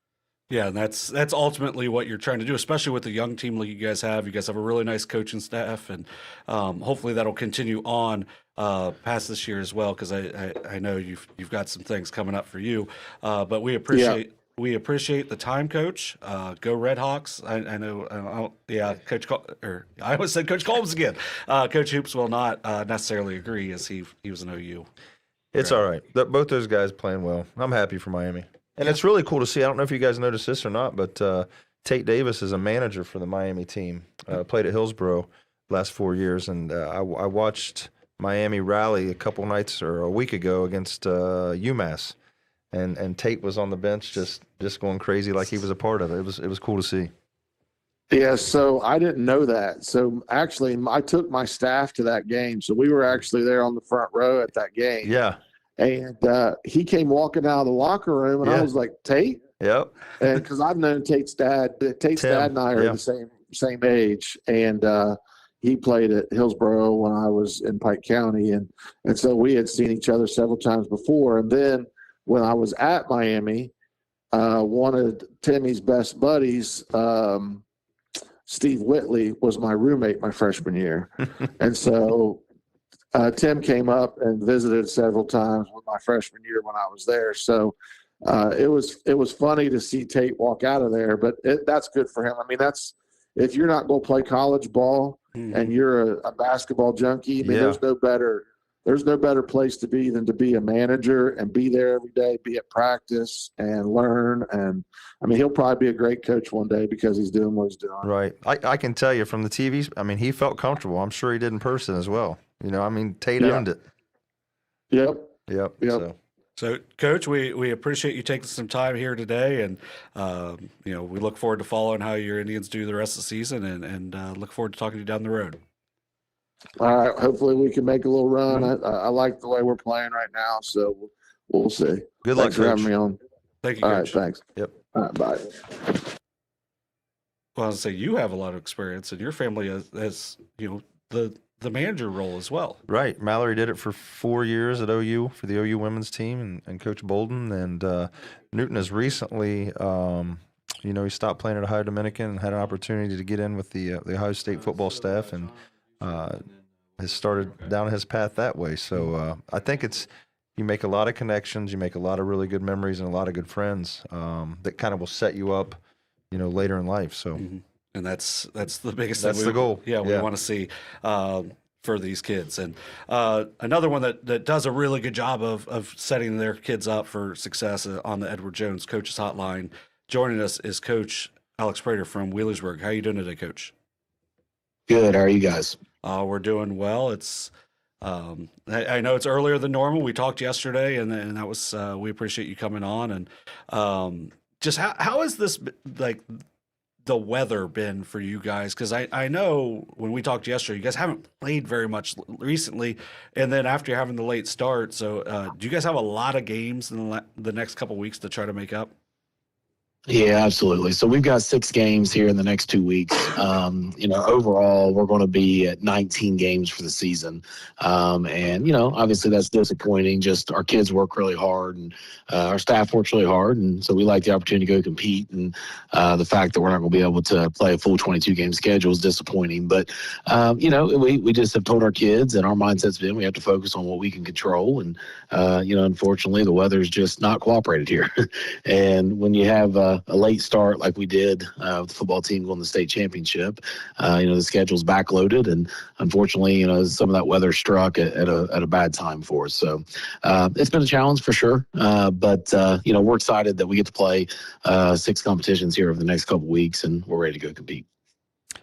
Yeah, and that's ultimately what you're trying to do, especially with the young team like you guys have. You guys have a really nice coaching staff, and hopefully that'll continue on past this year as well, because I know you've got some things coming up for you. But we appreciate the time, Coach. Go Red Hawks! I know. Coach. I almost said Coach Combs again. Coach Hoops will not necessarily agree, as he was an OU. It's all right. Both those guys playing well. I'm happy for Miami. And it's really cool to see. I don't know if you guys noticed this or not, but Tate Davis is a manager for the Miami team. Played at Hillsboro last 4 years, and I watched Miami rally a couple nights or a week ago against UMass, and Tate was on the bench just going crazy like he was a part of it. It was cool to see. Yeah, so I didn't know that. So actually, I took my staff to that game. So we were actually there on the front row at that game. Yeah. And he came walking out of the locker room, and I was like, Tate? Yep. And because I've known Tate's dad. Tate's dad and I are the same age. And he played at Hillsboro when I was in Pike County. And so we had seen each other several times before. And then when I was at Miami, one of Timmy's best buddies, Steve Whitley, was my roommate my freshman year. And so Tim came up and visited several times with my freshman year when I was there. So it was funny to see Tate walk out of there, but that's good for him. I mean, if you're not going to play college ball and you're a basketball junkie, I mean, there's no better place to be than to be a manager and be there every day, be at practice and learn. And I mean, he'll probably be a great coach one day because he's doing what he's doing. Right. I can tell you from the TVs, I mean, he felt comfortable. I'm sure he did in person as well. I mean, Tate owned it. Yep. So, Coach, we appreciate you taking some time here today, and we look forward to following how your Indians do the rest of the season, and look forward to talking to you down the road. All right. Hopefully we can make a little run. I like the way we're playing right now, so we'll see. Good luck, Thanks for having Coach. me on. Thank you, All right. Coach. Thanks. Yep. All right. Bye. Well, I was say you have a lot of experience, and your family has the manager role as well. Right. Mallory did it for 4 years at OU for the OU women's team, and Coach Bolden. And Newton has recently, he stopped playing at Ohio Dominican and had an opportunity to get in with the Ohio State football staff, and has started down his path that way. So I think you make a lot of connections, you make a lot of really good memories and a lot of good friends that kind of will set you up, later in life. So. Mm-hmm. And that's the biggest That's thing the goal. we want to see for these kids. And another one that does a really good job of setting their kids up for success on the Edward Jones Coaches Hotline. Joining us is Coach Alex Prater from Wheelersburg. How are you doing today, Coach? Good. How are you guys? We're doing well. It's I know it's earlier than normal. We talked yesterday, and that was we appreciate you coming on. And just how is this like? The weather been for you guys? Because I know when we talked yesterday, you guys haven't played very much recently, and then after you're having the late start, so do you guys have a lot of games in the next couple weeks to try to make up? Yeah, absolutely. So we've got 6 games here in the next 2 weeks. Overall, we're going to be at 19 games for the season. Obviously that's disappointing. Just our kids work really hard, and our staff works really hard. And so we like the opportunity to go compete. And the fact that we're not going to be able to play a full 22-game schedule is disappointing. But, we just have told our kids, and our mindset's been we have to focus on what we can control. And, unfortunately, the weather's just not cooperated here. And when you have a late start like we did with the football team going to the state championship, the schedule's backloaded, and unfortunately, some of that weather struck at a bad time for us. So it's been a challenge for sure, but we're excited that we get to play 6 competitions here over the next couple weeks, and we're ready to go compete.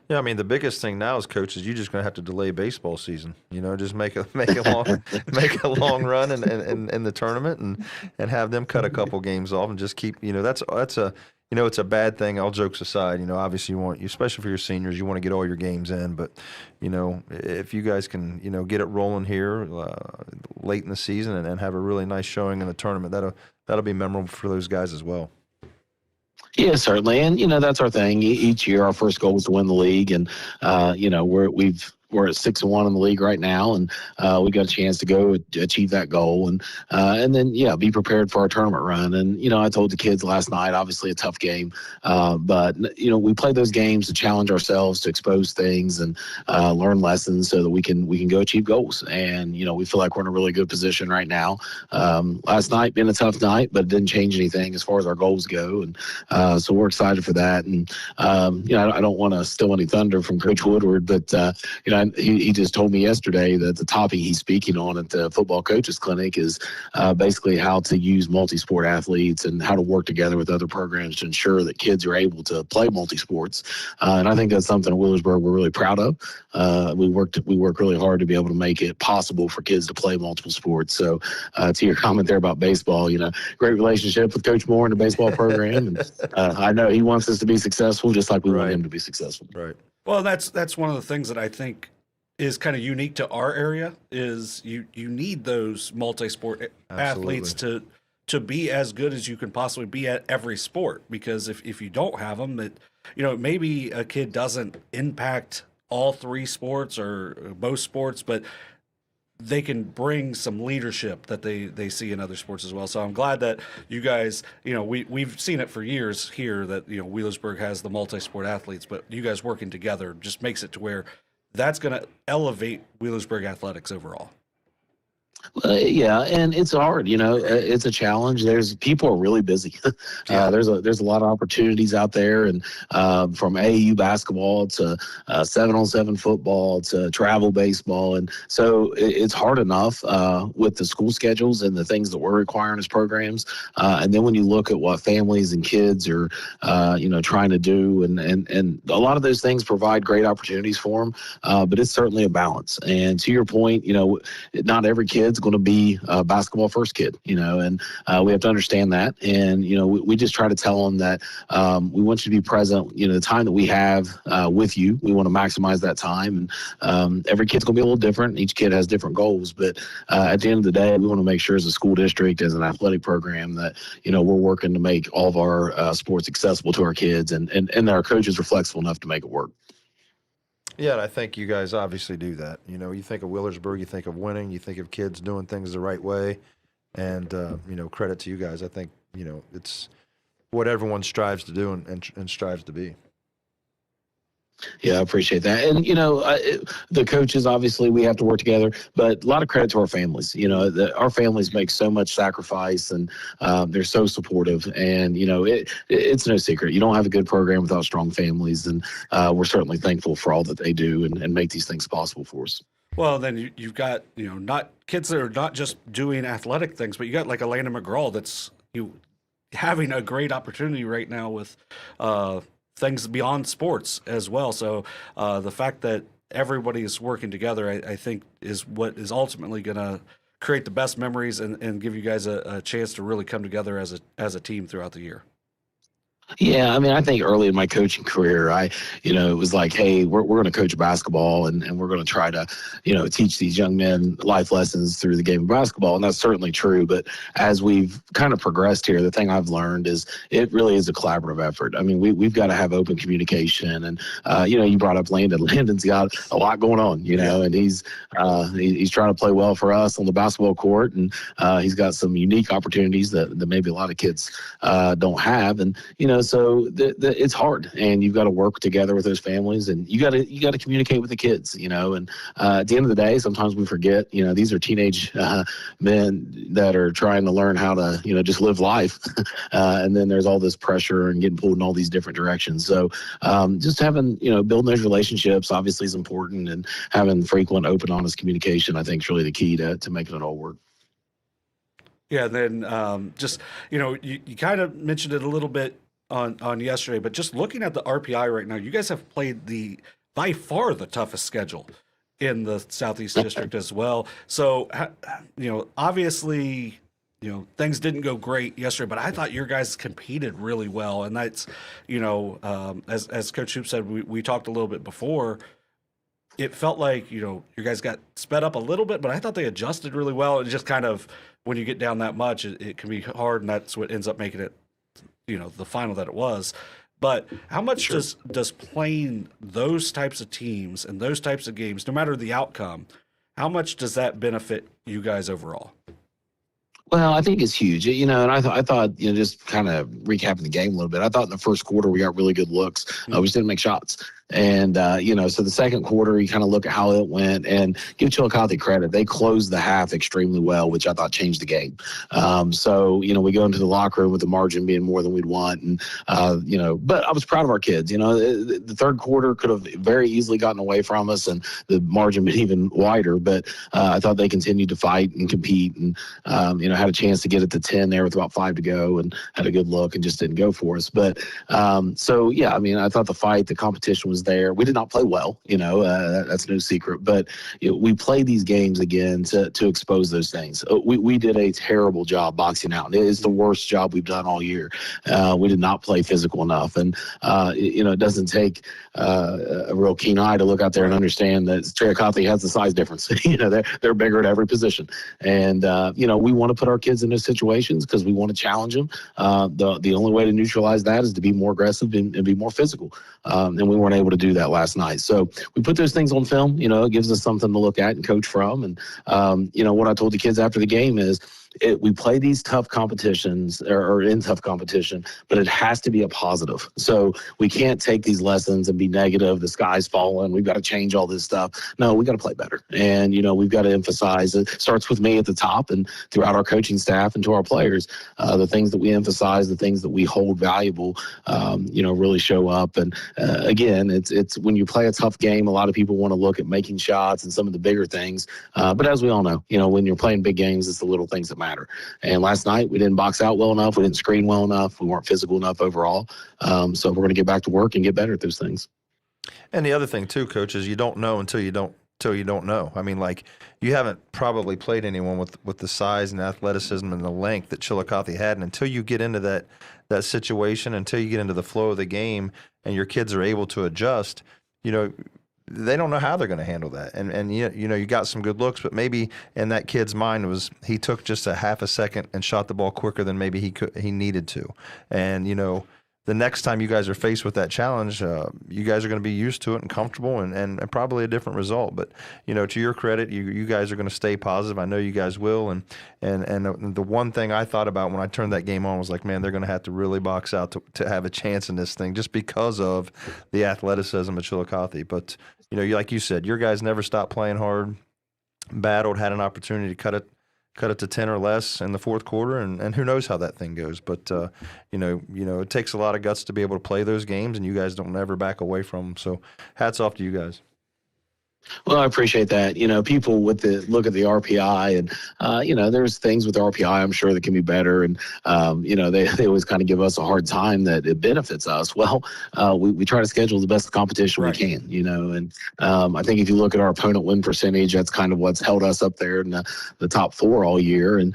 Yeah, I mean the biggest thing now is, Coach, is you're just going to have to delay baseball season. Just make a long run in the tournament and have them cut a couple games off and just keep. That's it's a bad thing. All jokes aside, obviously you want, especially for your seniors, you want to get all your games in. But if you guys can get it rolling here late in the season and have a really nice showing in the tournament, that'll be memorable for those guys as well. Yeah, certainly. And, that's our thing. Each year, our first goal is to win the league. And, we're at 6-1 in the league right now, and we got a chance to go achieve that goal, and then be prepared for our tournament run. And I told the kids last night, obviously a tough game, but we play those games to challenge ourselves, to expose things, and learn lessons so that we can go achieve goals. And we feel like we're in a really good position right now. Last night been a tough night, but it didn't change anything as far as our goals go, and so we're excited for that. And I don't want to steal any thunder from Coach Woodward, but he just told me yesterday that the topic he's speaking on at the football coaches clinic is basically how to use multi-sport athletes and how to work together with other programs to ensure that kids are able to play multi-sports. And I think that's something at Wheelersburg we're really proud of. We work really hard to be able to make it possible for kids to play multiple sports. So to your comment there about baseball, great relationship with Coach Moore and the baseball program. And I know he wants us to be successful just like we want him to be successful. Right. Well, that's one of the things that I think is kind of unique to our area is you need those multi-sport athletes to be as good as you can possibly be at every sport, because if you don't have them, that maybe a kid doesn't impact all 3 sports or both sports, but they can bring some leadership that they see in other sports as well. So I'm glad that you guys, we've seen it for years here that Wheelersburg has the multi-sport athletes, but you guys working together just makes it to where that's going to elevate Wheelersburg athletics overall. Yeah, and it's hard, it's a challenge. People are really busy. There's a lot of opportunities out there, and from AAU basketball to 7-on-7 football to travel baseball. And so it's hard enough with the school schedules and the things that we're requiring as programs. And then when you look at what families and kids are, trying to do, and a lot of those things provide great opportunities for them. But it's certainly a balance. And to your point, not every kid kid's going to be a basketball first kid, and we have to understand that. And, we just try to tell them that we want you to be present, the time that we have with you. We want to maximize that time. And every kid's going to be a little different. Each kid has different goals. But at the end of the day, we want to make sure as a school district, as an athletic program, that, we're working to make all of our sports accessible to our kids and that our coaches are flexible enough to make it work. Yeah, and I think you guys obviously do that. You think of Wheelersburg, you think of winning, you think of kids doing things the right way, and credit to you guys. I think it's what everyone strives to do and strives to be. Yeah, I appreciate that. And, the coaches, obviously, we have to work together, but a lot of credit to our families. Our families make so much sacrifice, and they're so supportive. And, it's no secret. You don't have a good program without strong families, and we're certainly thankful for all that they do and make these things possible for us. Well, then you've got, not kids that are not just doing athletic things, but you got like a Landon McGraw that's having a great opportunity right now with things beyond sports as well. So the fact that everybody is working together, I think, is what is ultimately going to create the best memories and give you guys a chance to really come together as a team throughout the year. Yeah, I mean, I think early in my coaching career, it was like, hey, we're going to coach basketball and we're going to try to, teach these young men life lessons through the game of basketball. And that's certainly true. But as we've kind of progressed here, the thing I've learned is it really is a collaborative effort. I mean, we've got to have open communication. And, you brought up Landon. Landon's got a lot going on, and he's trying to play well for us on the basketball court. And he's got some unique opportunities that maybe a lot of kids don't have. And, so it's hard, and you've got to work together with those families, and you got to communicate with the kids, and at the end of the day, sometimes we forget, these are teenage men that are trying to learn how to, just live life. And then there's all this pressure and getting pulled in all these different directions. So just having, building those relationships obviously is important, and having frequent, open, honest communication, I think, is really the key to making it all work. Yeah, then just, you kind of mentioned it a little bit on yesterday, but just looking at the RPI right now, you guys have played by far the toughest schedule in the Southeast District as well. So, obviously, things didn't go great yesterday, but I thought your guys competed really well. And that's, as Coach Hoop said, we talked a little bit before, it felt like, you guys got sped up a little bit, but I thought they adjusted really well. And just kind of, when you get down that much, it can be hard, and that's what ends up making it, the final that it was. But how much does playing those types of teams and those types of games, no matter the outcome, how much does that benefit you guys overall? Well, I think it's huge, and I thought, just kind of recapping the game a little bit, I thought in the first quarter we got really good looks. We just didn't make shots. And, so the second quarter, you kind of look at how it went, and give Chillicothe credit. They closed the half extremely well, which I thought changed the game. So, we go into the locker room with the margin being more than we'd want. And, but I was proud of our kids. The third quarter could have very easily gotten away from us, and the margin been even wider. But I thought they continued to fight and compete, and, had a chance to get it to 10 there with about 5 to go, and had a good look and just didn't go for us. But I thought the fight, the competition was there. We did not play well, that's no secret, but we play these games again to expose those things. We did a terrible job boxing out. It is the worst job we've done all year. We did not play physical enough, and it doesn't take a real keen eye to look out there and understand that Chillicothe has the size difference. They're bigger at every position, and we want to put our kids in those situations because we want to challenge them. The only way to neutralize that is to be more aggressive and be more physical, and we weren't able to do that last night. So we put those things on film. It gives us something to look at and coach from. And what I told the kids after the game is, we play these tough competitions or in tough competition, but it has to be a positive. So we can't take these lessons and be negative. The sky's falling. We've got to change all this stuff. No, we got to play better. And, we've got to emphasize, it starts with me at the top and throughout our coaching staff and to our players, the things that we emphasize, the things that we hold valuable, really show up. And again, it's when you play a tough game, a lot of people want to look at making shots and some of the bigger things. But as we all know, when you're playing big games, it's the little things that matter. And last night we didn't box out well enough. We didn't screen well enough. We weren't physical enough overall. So we're going to get back to work and get better at those things. And the other thing too, Coach, is you don't know until till you don't know. I mean, like, you haven't probably played anyone with the size and athleticism and the length that Chillicothe had, and until you get into that situation, until you get into the flow of the game, and your kids are able to adjust, they don't know how they're going to handle that. And you got some good looks, but maybe in that kid's mind was he took just a half a second and shot the ball quicker than maybe he needed to. And the next time you guys are faced with that challenge, you guys are going to be used to it and comfortable, and probably a different result. But to your credit, you guys are going to stay positive. I know you guys will. And the one thing I thought about when I turned that game on was like, man, they're going to have to really box out to have a chance in this thing, just because of the athleticism of Chillicothe. But like you said, your guys never stopped playing hard, battled, had an opportunity to cut it to 10 or less in the fourth quarter, and who knows how that thing goes. But it takes a lot of guts to be able to play those games, and you guys don't ever back away from them. So hats off to you guys. Well, I appreciate that. People look at the RPI, and there's things with the RPI I'm sure that can be better, and they always kind of give us a hard time that it benefits us. Well, we try to schedule the best competition we can, and I think if you look at our opponent win percentage, that's kind of what's held us up there in the top 4 all year, and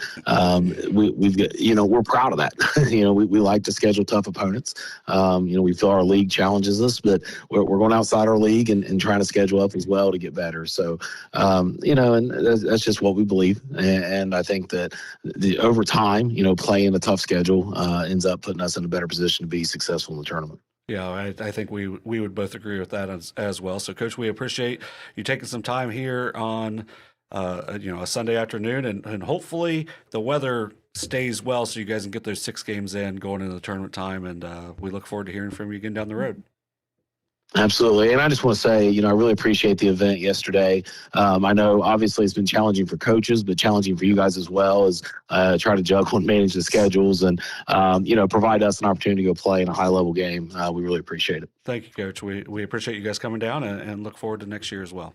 we've got, we're proud of that. We like to schedule tough opponents. We feel our league challenges us, but we're going outside our league and trying to schedule up as well to get better. So, and that's just what we believe. And I think that over time, playing a tough schedule ends up putting us in a better position to be successful in the tournament. Yeah, I think we would both agree with that as well. So, Coach, we appreciate you taking some time here on a Sunday afternoon, and hopefully the weather stays well so you guys can get those 6 games in going into the tournament time. And we look forward to hearing from you again down the road. Absolutely. And I just want to say, I really appreciate the event yesterday. I know obviously it's been challenging for coaches, but challenging for you guys as well, as try to juggle and manage the schedules and, provide us an opportunity to go play in a high-level game. We really appreciate it. Thank you, Coach. We appreciate you guys coming down and look forward to next year as well.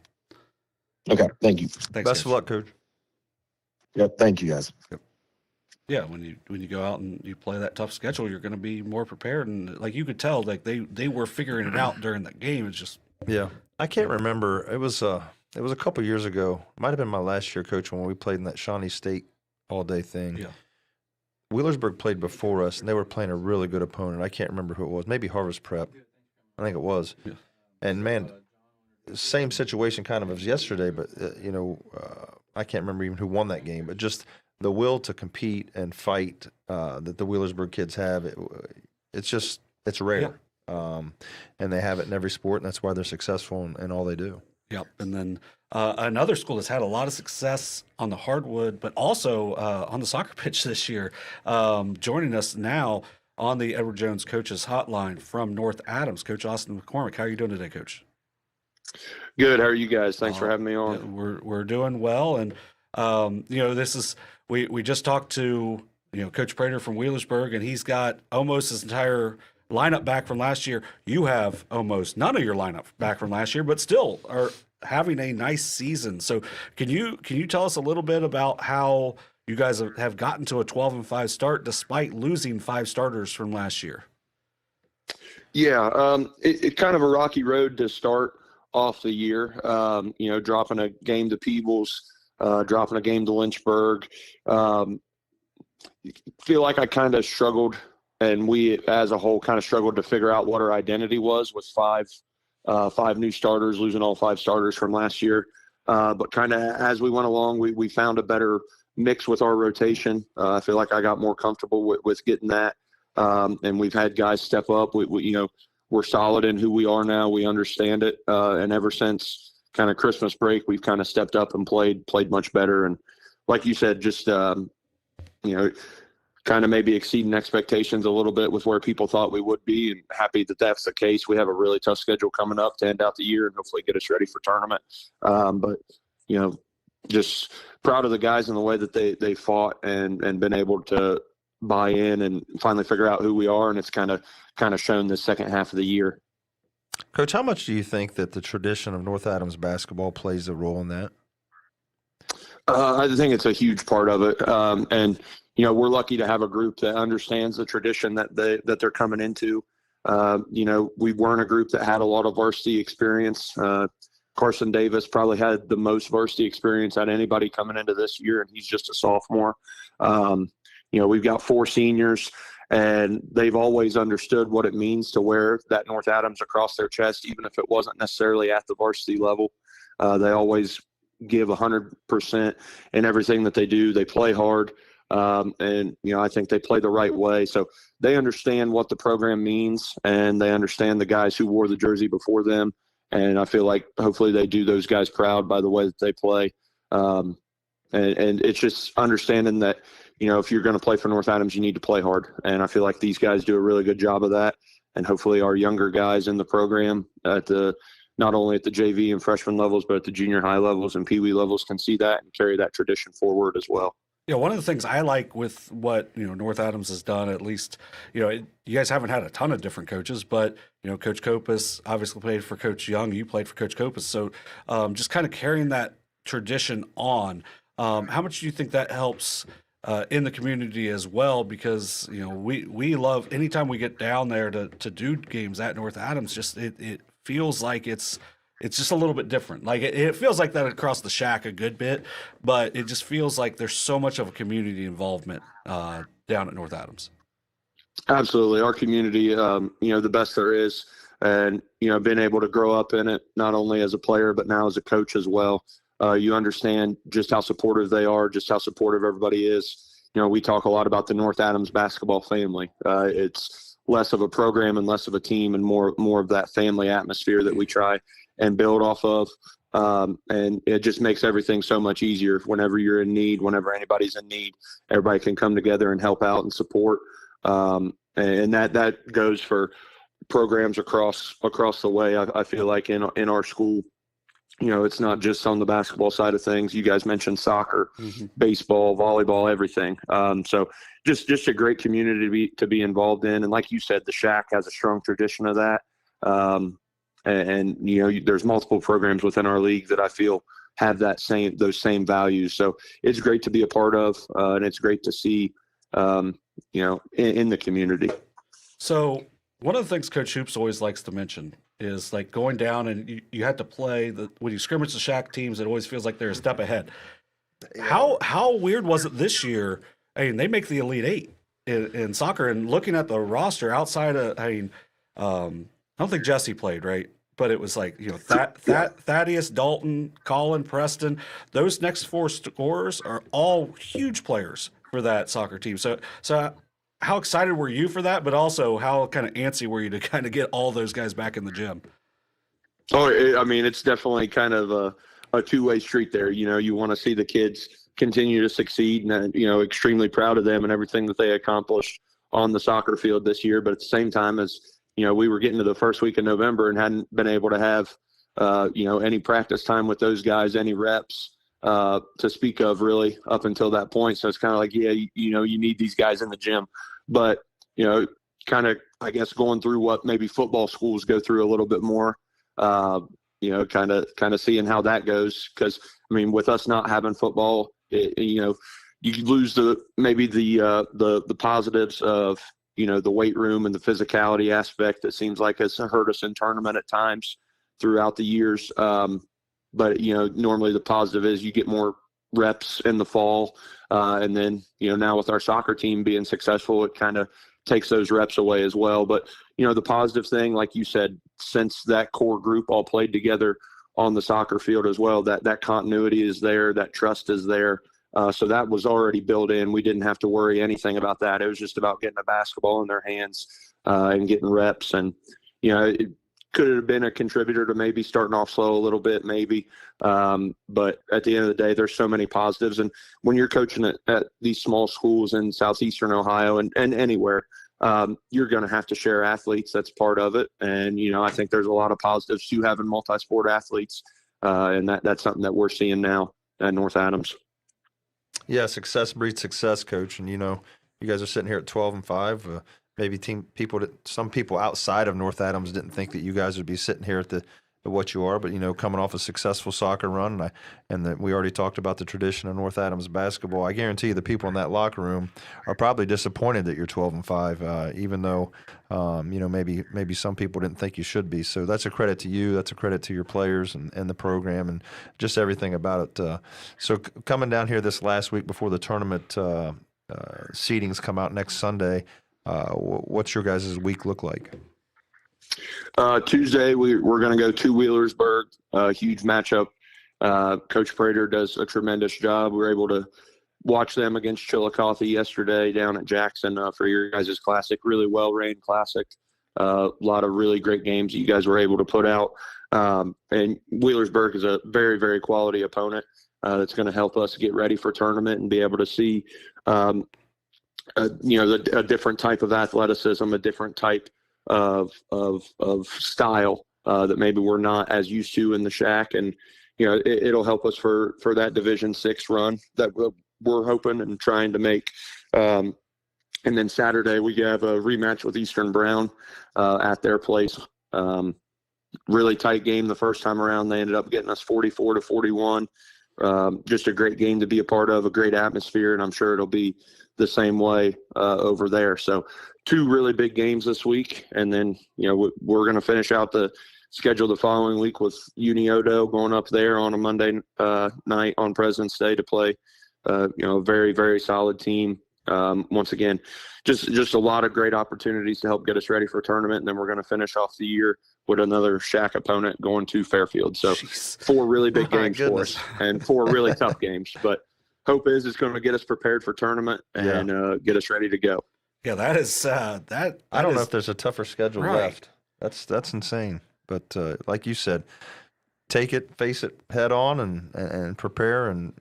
Okay. Thank you. Thanks, Best of luck, Coach. Yep. Thank you, guys. Yep. Yeah, when you go out and you play that tough schedule, you're going to be more prepared, and like you could tell, like they were figuring it out during that game. It's just I can't remember. It was a couple years ago. Might have been my last year, Coach, when we played in that Shawnee State all day thing. Yeah, Wheelersburg played before us, and they were playing a really good opponent. I can't remember who it was. Maybe Harvest Prep. I think it was. Yeah. And man, same situation kind of as yesterday, but I can't remember even who won that game. But just the will to compete and fight that the Wheelersburg kids have, it's rare. Yeah. And they have it in every sport, and that's why they're successful in all they do. Yep. And then another school that's had a lot of success on the hardwood, but also on the soccer pitch this year, joining us now on the Edward Jones Coaches Hotline from North Adams, Coach Austin McCormick. How are you doing today, Coach? Good. How are you guys? Thanks for having me on. Yeah, we're doing well, and this is we just talked to Coach Prater from Wheelersburg, and he's got almost his entire lineup back from last year. You have almost none of your lineup back from last year, but still are having a nice season. So can you tell us a little bit about how you guys have gotten to a 12-5 start despite losing 5 starters from last year? Yeah, it's kind of a rocky road to start off the year. Dropping a game to Peebles, dropping a game to Lynchburg. Feel like I kind of struggled, and we as a whole kind of struggled to figure out what our identity was with 5 new starters, losing all 5 starters from last year. But kind of as we went along, we found a better mix with our rotation. I feel like I got more comfortable with getting that. And we've had guys step up. We're solid in who we are now. We understand it. And ever since kind of Christmas break, we've kind of stepped up and played much better. And like you said, just, kind of maybe exceeding expectations a little bit with where people thought we would be, and happy that that's the case. We have a really tough schedule coming up to end out the year and hopefully get us ready for tournament. But just proud of the guys and the way that they fought and been able to buy in and finally figure out who we are. And it's kind of shown the second half of the year. Coach, how much do you think that the tradition of North Adams basketball plays a role in that? I think it's a huge part of it. And we're lucky to have a group that understands the tradition that they're coming into. We weren't a group that had a lot of varsity experience. Carson Davis probably had the most varsity experience out of anybody coming into this year, and he's just a sophomore. We've got 4 seniors, and they've always understood what it means to wear that North Adams across their chest, even if it wasn't necessarily at the varsity level. They always give 100% in everything that they do. They play hard, and I think they play the right way. So they understand what the program means, and they understand the guys who wore the jersey before them. And I feel like hopefully they do those guys proud by the way that they play. And it's just understanding that, if you're going to play for North Adams, you need to play hard. And I feel like these guys do a really good job of that. And hopefully our younger guys in the program not only at the JV and freshman levels, but at the junior high levels and Pee Wee levels can see that and carry that tradition forward as well. One of the things I like with what North Adams has done, at least, you guys haven't had a ton of different coaches, but Coach Kopus obviously played for Coach Young. You played for Coach Kopus, so just kind of carrying that tradition on. How much do you think that helps in the community as well? Because we love anytime we get down there to do games at North Adams. Just it feels like it's just a little bit different. Like it feels like that across the shack a good bit, but it just feels like there's so much of a community involvement down at North Adams. Absolutely. Our community, the best there is, and, being able to grow up in it, not only as a player, but now as a coach as well. You understand just how supportive they are, just how supportive everybody is. We talk a lot about the North Adams basketball family. It's less of a program and less of a team and more of that family atmosphere that we try and build off of. And it just makes everything so much easier whenever you're in need, whenever anybody's in need, everybody can come together and help out and support. And that goes for programs across the way. I feel like in our school, it's not just on the basketball side of things. You guys mentioned soccer, baseball, volleyball, everything. So just a great community to be involved in. And like you said, the Shack has a strong tradition of that. There's multiple programs within our league that I feel have those same values. So it's great to be a part of, and it's great to see, in the community. So one of the things Coach Hoops always likes to mention is like going down and you had to play when you scrimmage the Shack teams, it always feels like they're a step ahead. How weird was it this year? I mean, they make the Elite Eight in soccer, and looking at the roster outside of, I don't think Jesse played, right? But it was like, Thaddeus, Dalton, Colin, Preston, those next 4 scorers are all huge players for that soccer team. So how excited were you for that? But also how kind of antsy were you to kind of get all those guys back in the gym? Oh, it's definitely kind of a two-way street there. You want to see the kids continue to succeed, and, extremely proud of them and everything that they accomplished on the soccer field this year. But at the same time as, we were getting to the first week of November and hadn't been able to have, any practice time with those guys, any reps to speak of really up until that point. So it's kind of like, you need these guys in the gym. But, kind of, I guess, going through what maybe football schools go through a little bit more, kind of seeing how that goes. Because, with us not having football, you lose the positives of, the weight room and the physicality aspect that seems like has hurt us in tournament at times throughout the years. But, normally the positive is you get more reps in the fall. And then, now with our soccer team being successful, it kind of takes those reps away as well. But, the positive thing, like you said, since that core group all played together on the soccer field as well, that continuity is there, that trust is there. So that was already built in. We didn't have to worry anything about that. It was just about getting a basketball in their hands and getting reps. And, it could have been a contributor to maybe starting off slow a little bit, maybe. But at the end of the day, there's so many positives. And when you're coaching at these small schools in southeastern Ohio and anywhere, you're going to have to share athletes. That's part of it. And, I think there's a lot of positives to having multi-sport athletes. And that's something that we're seeing now at North Adams. Yeah, success breeds success, Coach. And, you guys are sitting here at 12-5. Maybe some people outside of North Adams didn't think that you guys would be sitting here at the what you are, but coming off a successful soccer run, and we already talked about the tradition of North Adams basketball. I guarantee you, the people in that locker room are probably disappointed that you're 12-5, even though maybe some people didn't think you should be. So that's a credit to you. That's a credit to your players and the program and just everything about it. So coming down here this last week before the tournament seedings come out next Sunday, what's your guys' week look like? Tuesday, we're going to go to Wheelersburg, huge matchup. Coach Prater does a tremendous job. We were able to watch them against Chillicothe yesterday down at Jackson for your guys' classic, really well-ran classic. A lot of really great games that you guys were able to put out. And Wheelersburg is a very, very quality opponent that's going to help us get ready for tournament and be able to see, a different type of athleticism, a different type of style that maybe we're not as used to in the Shack, and it'll help us for that Division 6 run that we're hoping and trying to make. And then Saturday we have a rematch with Eastern Brown at their place. Really tight game the first time around. They ended up getting us 44-41. Just a great game to be a part of, a great atmosphere, and I'm sure it'll be the same way over there. So 2 really big games this week, and then we're going to finish out the schedule the following week with Uniodo going up there on a Monday night on President's Day to play a very, very solid team. Once again, just a lot of great opportunities to help get us ready for a tournament, and then we're going to finish off the year with another Shack opponent going to Fairfield. So 4 really big games for us and 4 really tough games, but hope is it's going to get us prepared for tournament and get us ready to go. Yeah, that is that. I don't know if there's a tougher schedule left. That's insane. But like you said, take it, face it head on, and prepare, and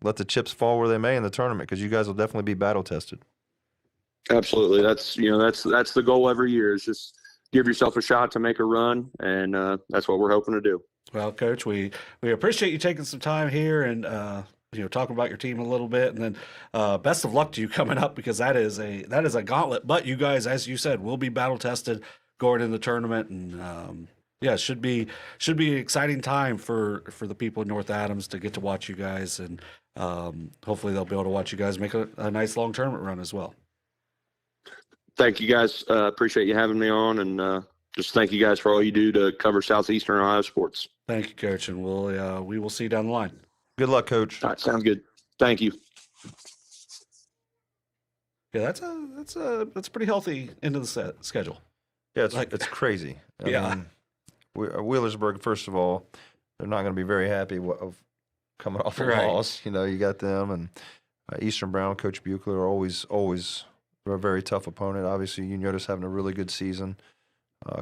let the chips fall where they may in the tournament, because you guys will definitely be battle tested. Absolutely, that's the goal every year, is just give yourself a shot to make a run, and that's what we're hoping to do. Well, Coach, we appreciate you taking some time here and talking about your team a little bit, and then best of luck to you coming up, because that is a gauntlet. But you guys, as you said, will be battle tested going in the tournament, and it should be an exciting time for the people in North Adams to get to watch you guys, and hopefully they'll be able to watch you guys make a nice long tournament run as well. Thank you guys. Appreciate you having me on, and just thank you guys for all you do to cover Southeastern Ohio sports. Thank you, Coach, and we will see you down the line. Good luck, Coach. All right, sounds good. Thank you. Yeah, that's a pretty healthy end of the schedule. Yeah, it's crazy. I mean, Wheelersburg, first of all, they're not going to be very happy of coming off a loss. You got them, and Eastern Brown, Coach Buechler, are always a very tough opponent. Obviously, Uniodo's having a really good season.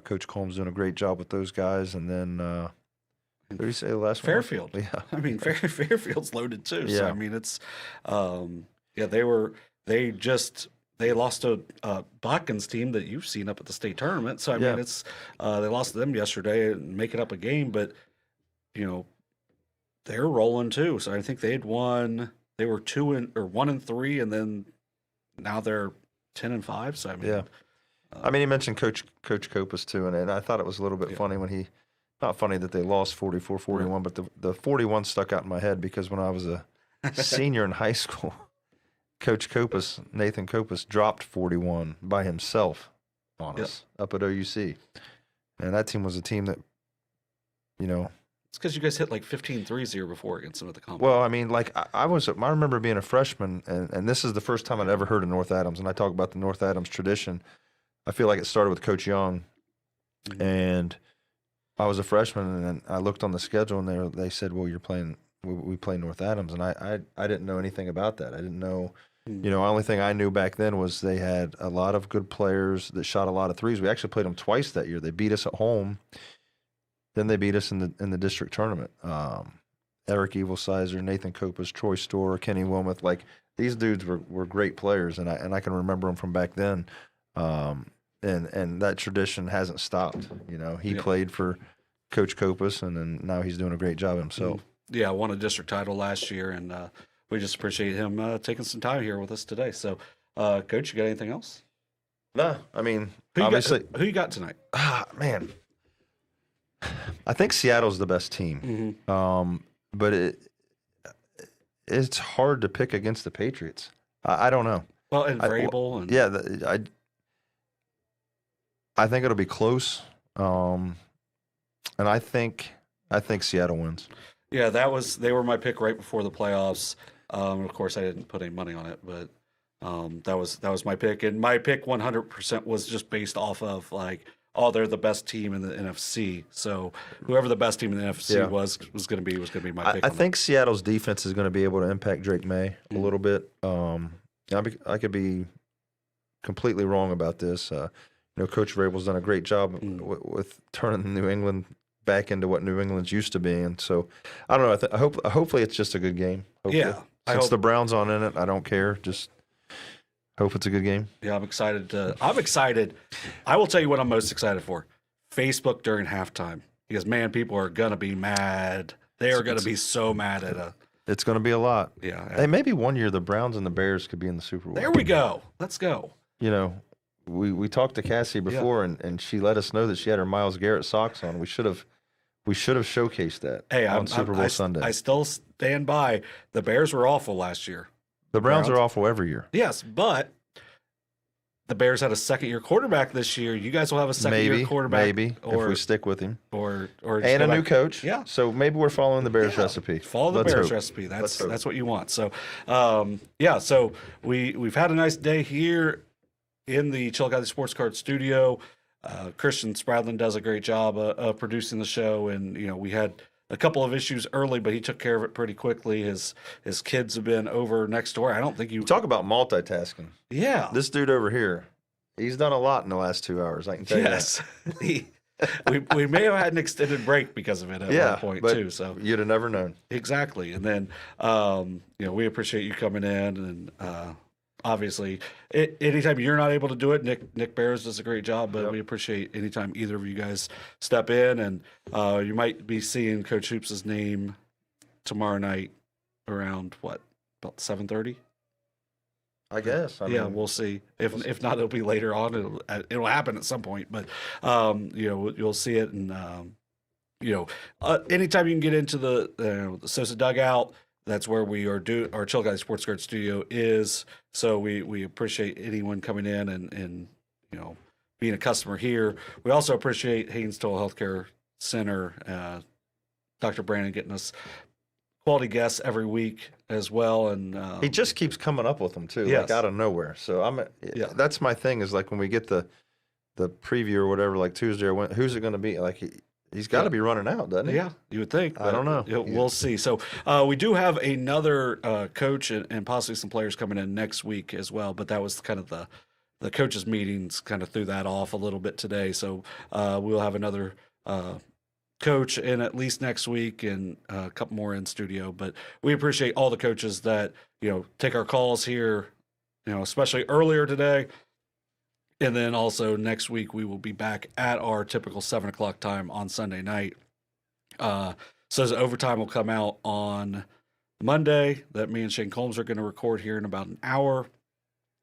Coach Combs doing a great job with those guys, and then what did you say the last one? Fairfield. Yeah, I mean Fairfield's loaded too. Yeah. So I mean it's they lost to Botkin's team that you've seen up at the state tournament. So I mean it's they lost to them yesterday and making up a game, but they're rolling too. So I think they'd won. They were 1-3, and then now they're 10-5. So I mean, he mentioned Coach Copas too, and I thought it was a little bit funny when he. Not funny that they lost 44-41, but the 41 stuck out in my head because when I was a senior in high school, Coach Copas, Nathan Copas, dropped 41 by himself on us up at OUC. And that team was a team that, It's because you guys hit like 15 threes the year before against them at the competition. Well, I mean, like I remember being a freshman, and this is the first time I'd ever heard of North Adams, and I talk about the North Adams tradition. I feel like it started with Coach Young, and I was a freshman, and I looked on the schedule, and they said, "Well, we play North Adams," and I didn't know anything about that. I didn't know, the only thing I knew back then was they had a lot of good players that shot a lot of threes. We actually played them twice that year. They beat us at home, then they beat us in the district tournament. Eric Evilsizer, Nathan Copas, Troy Storer, Kenny Wilmoth, like these dudes were great players, and I can remember them from back then. And that tradition hasn't stopped. He played for Coach Copas, and then now he's doing a great job himself. Yeah, won a district title last year, and we just appreciate him taking some time here with us today. So, Coach, you got anything else? No, I mean, who obviously. Who you got tonight? Man, I think Seattle's the best team, but it's hard to pick against the Patriots. I don't know. Well, and Vrabel. I think it'll be close, and I think Seattle wins. Yeah, they were my pick right before the playoffs. Of course, I didn't put any money on it, but that was my pick, and my pick 100% was just based off of like, oh, they're the best team in the NFC. So whoever the best team in the NFC was going to be my pick. I think Seattle's defense is going to be able to impact Drake May a little bit. I could be completely wrong about this. Coach Vrabel's done a great job with turning New England back into what New England's used to being. So I don't know. Hopefully it's just a good game. Hopefully. Yeah. Since the Browns on in it, I don't care. Just hope it's a good game. Yeah, I'm excited. I'm excited. I will tell you what I'm most excited for. Facebook during halftime. Because, man, people are going to be mad. They are going to be so mad at us. It's going to be a lot. Yeah. Hey, maybe one year the Browns and the Bears could be in the Super Bowl. There we go. Let's go. We talked to Cassie before, and she let us know that she had her Myles Garrett socks on. We should have showcased that on Super Bowl Sunday. I still stand by. The Bears were awful last year. The Browns are awful every year. Yes, but the Bears had a second-year quarterback this year. You guys will have a second-year quarterback. Maybe, if we stick with him. Or and a new coach. Yeah. So maybe we're following the Bears recipe. Follow the Bears recipe. That's what you want. So, so we've had a nice day here in the Chillicothe Sports Card studio. Christian Spradlin does a great job of producing the show, and we had a couple of issues early, but he took care of it pretty quickly. His kids have been over next door. I don't think you talk about multitasking. Yeah, this dude over here, he's done a lot in the last 2 hours. I can tell you that. we may have had an extended break because of it at one point too. So you'd have never known. Exactly, and then we appreciate you coming in and. Obviously, anytime you're not able to do it, Nick Barrows does a great job, but we appreciate anytime either of you guys step in, and you might be seeing Coach Hoops' name tomorrow night around about 7:30. I guess. We'll see. If not, it'll be later on. It'll happen at some point, but you'll see it, and anytime you can get into the SOSA dugout. That's where we are our Chillicothe Sports Card studio is. So we appreciate anyone coming in and being a customer here. We also appreciate Haynes Toll Healthcare Center, Dr. Brandon getting us quality guests every week as well. And he just keeps coming up with them too, like out of nowhere. So that's my thing is like when we get the preview or whatever, like Tuesday or when, who's it going to be? Like He's got to be running out, doesn't he? Yeah, you would think. I don't know. We'll see. So we do have another coach and possibly some players coming in next week as well. But that was kind of the coaches' meetings kind of threw that off a little bit today. So we'll have another coach in at least next week and a couple more in studio. But we appreciate all the coaches that take our calls here, especially earlier today. And then also next week, we will be back at our typical 7 o'clock time on Sunday night. So the overtime will come out on Monday that me and Shane Combs are going to record here in about an hour.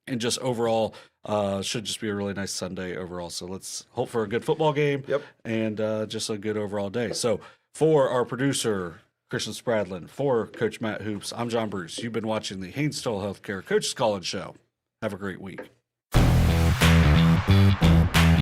And just overall, should just be a really nice Sunday overall. So let's hope for a good football game and just a good overall day. So for our producer, Christian Spradlin, for Coach Matt Hoops, I'm John Bruce. You've been watching the Haynes Toll Healthcare Coaches College Show. Have a great week.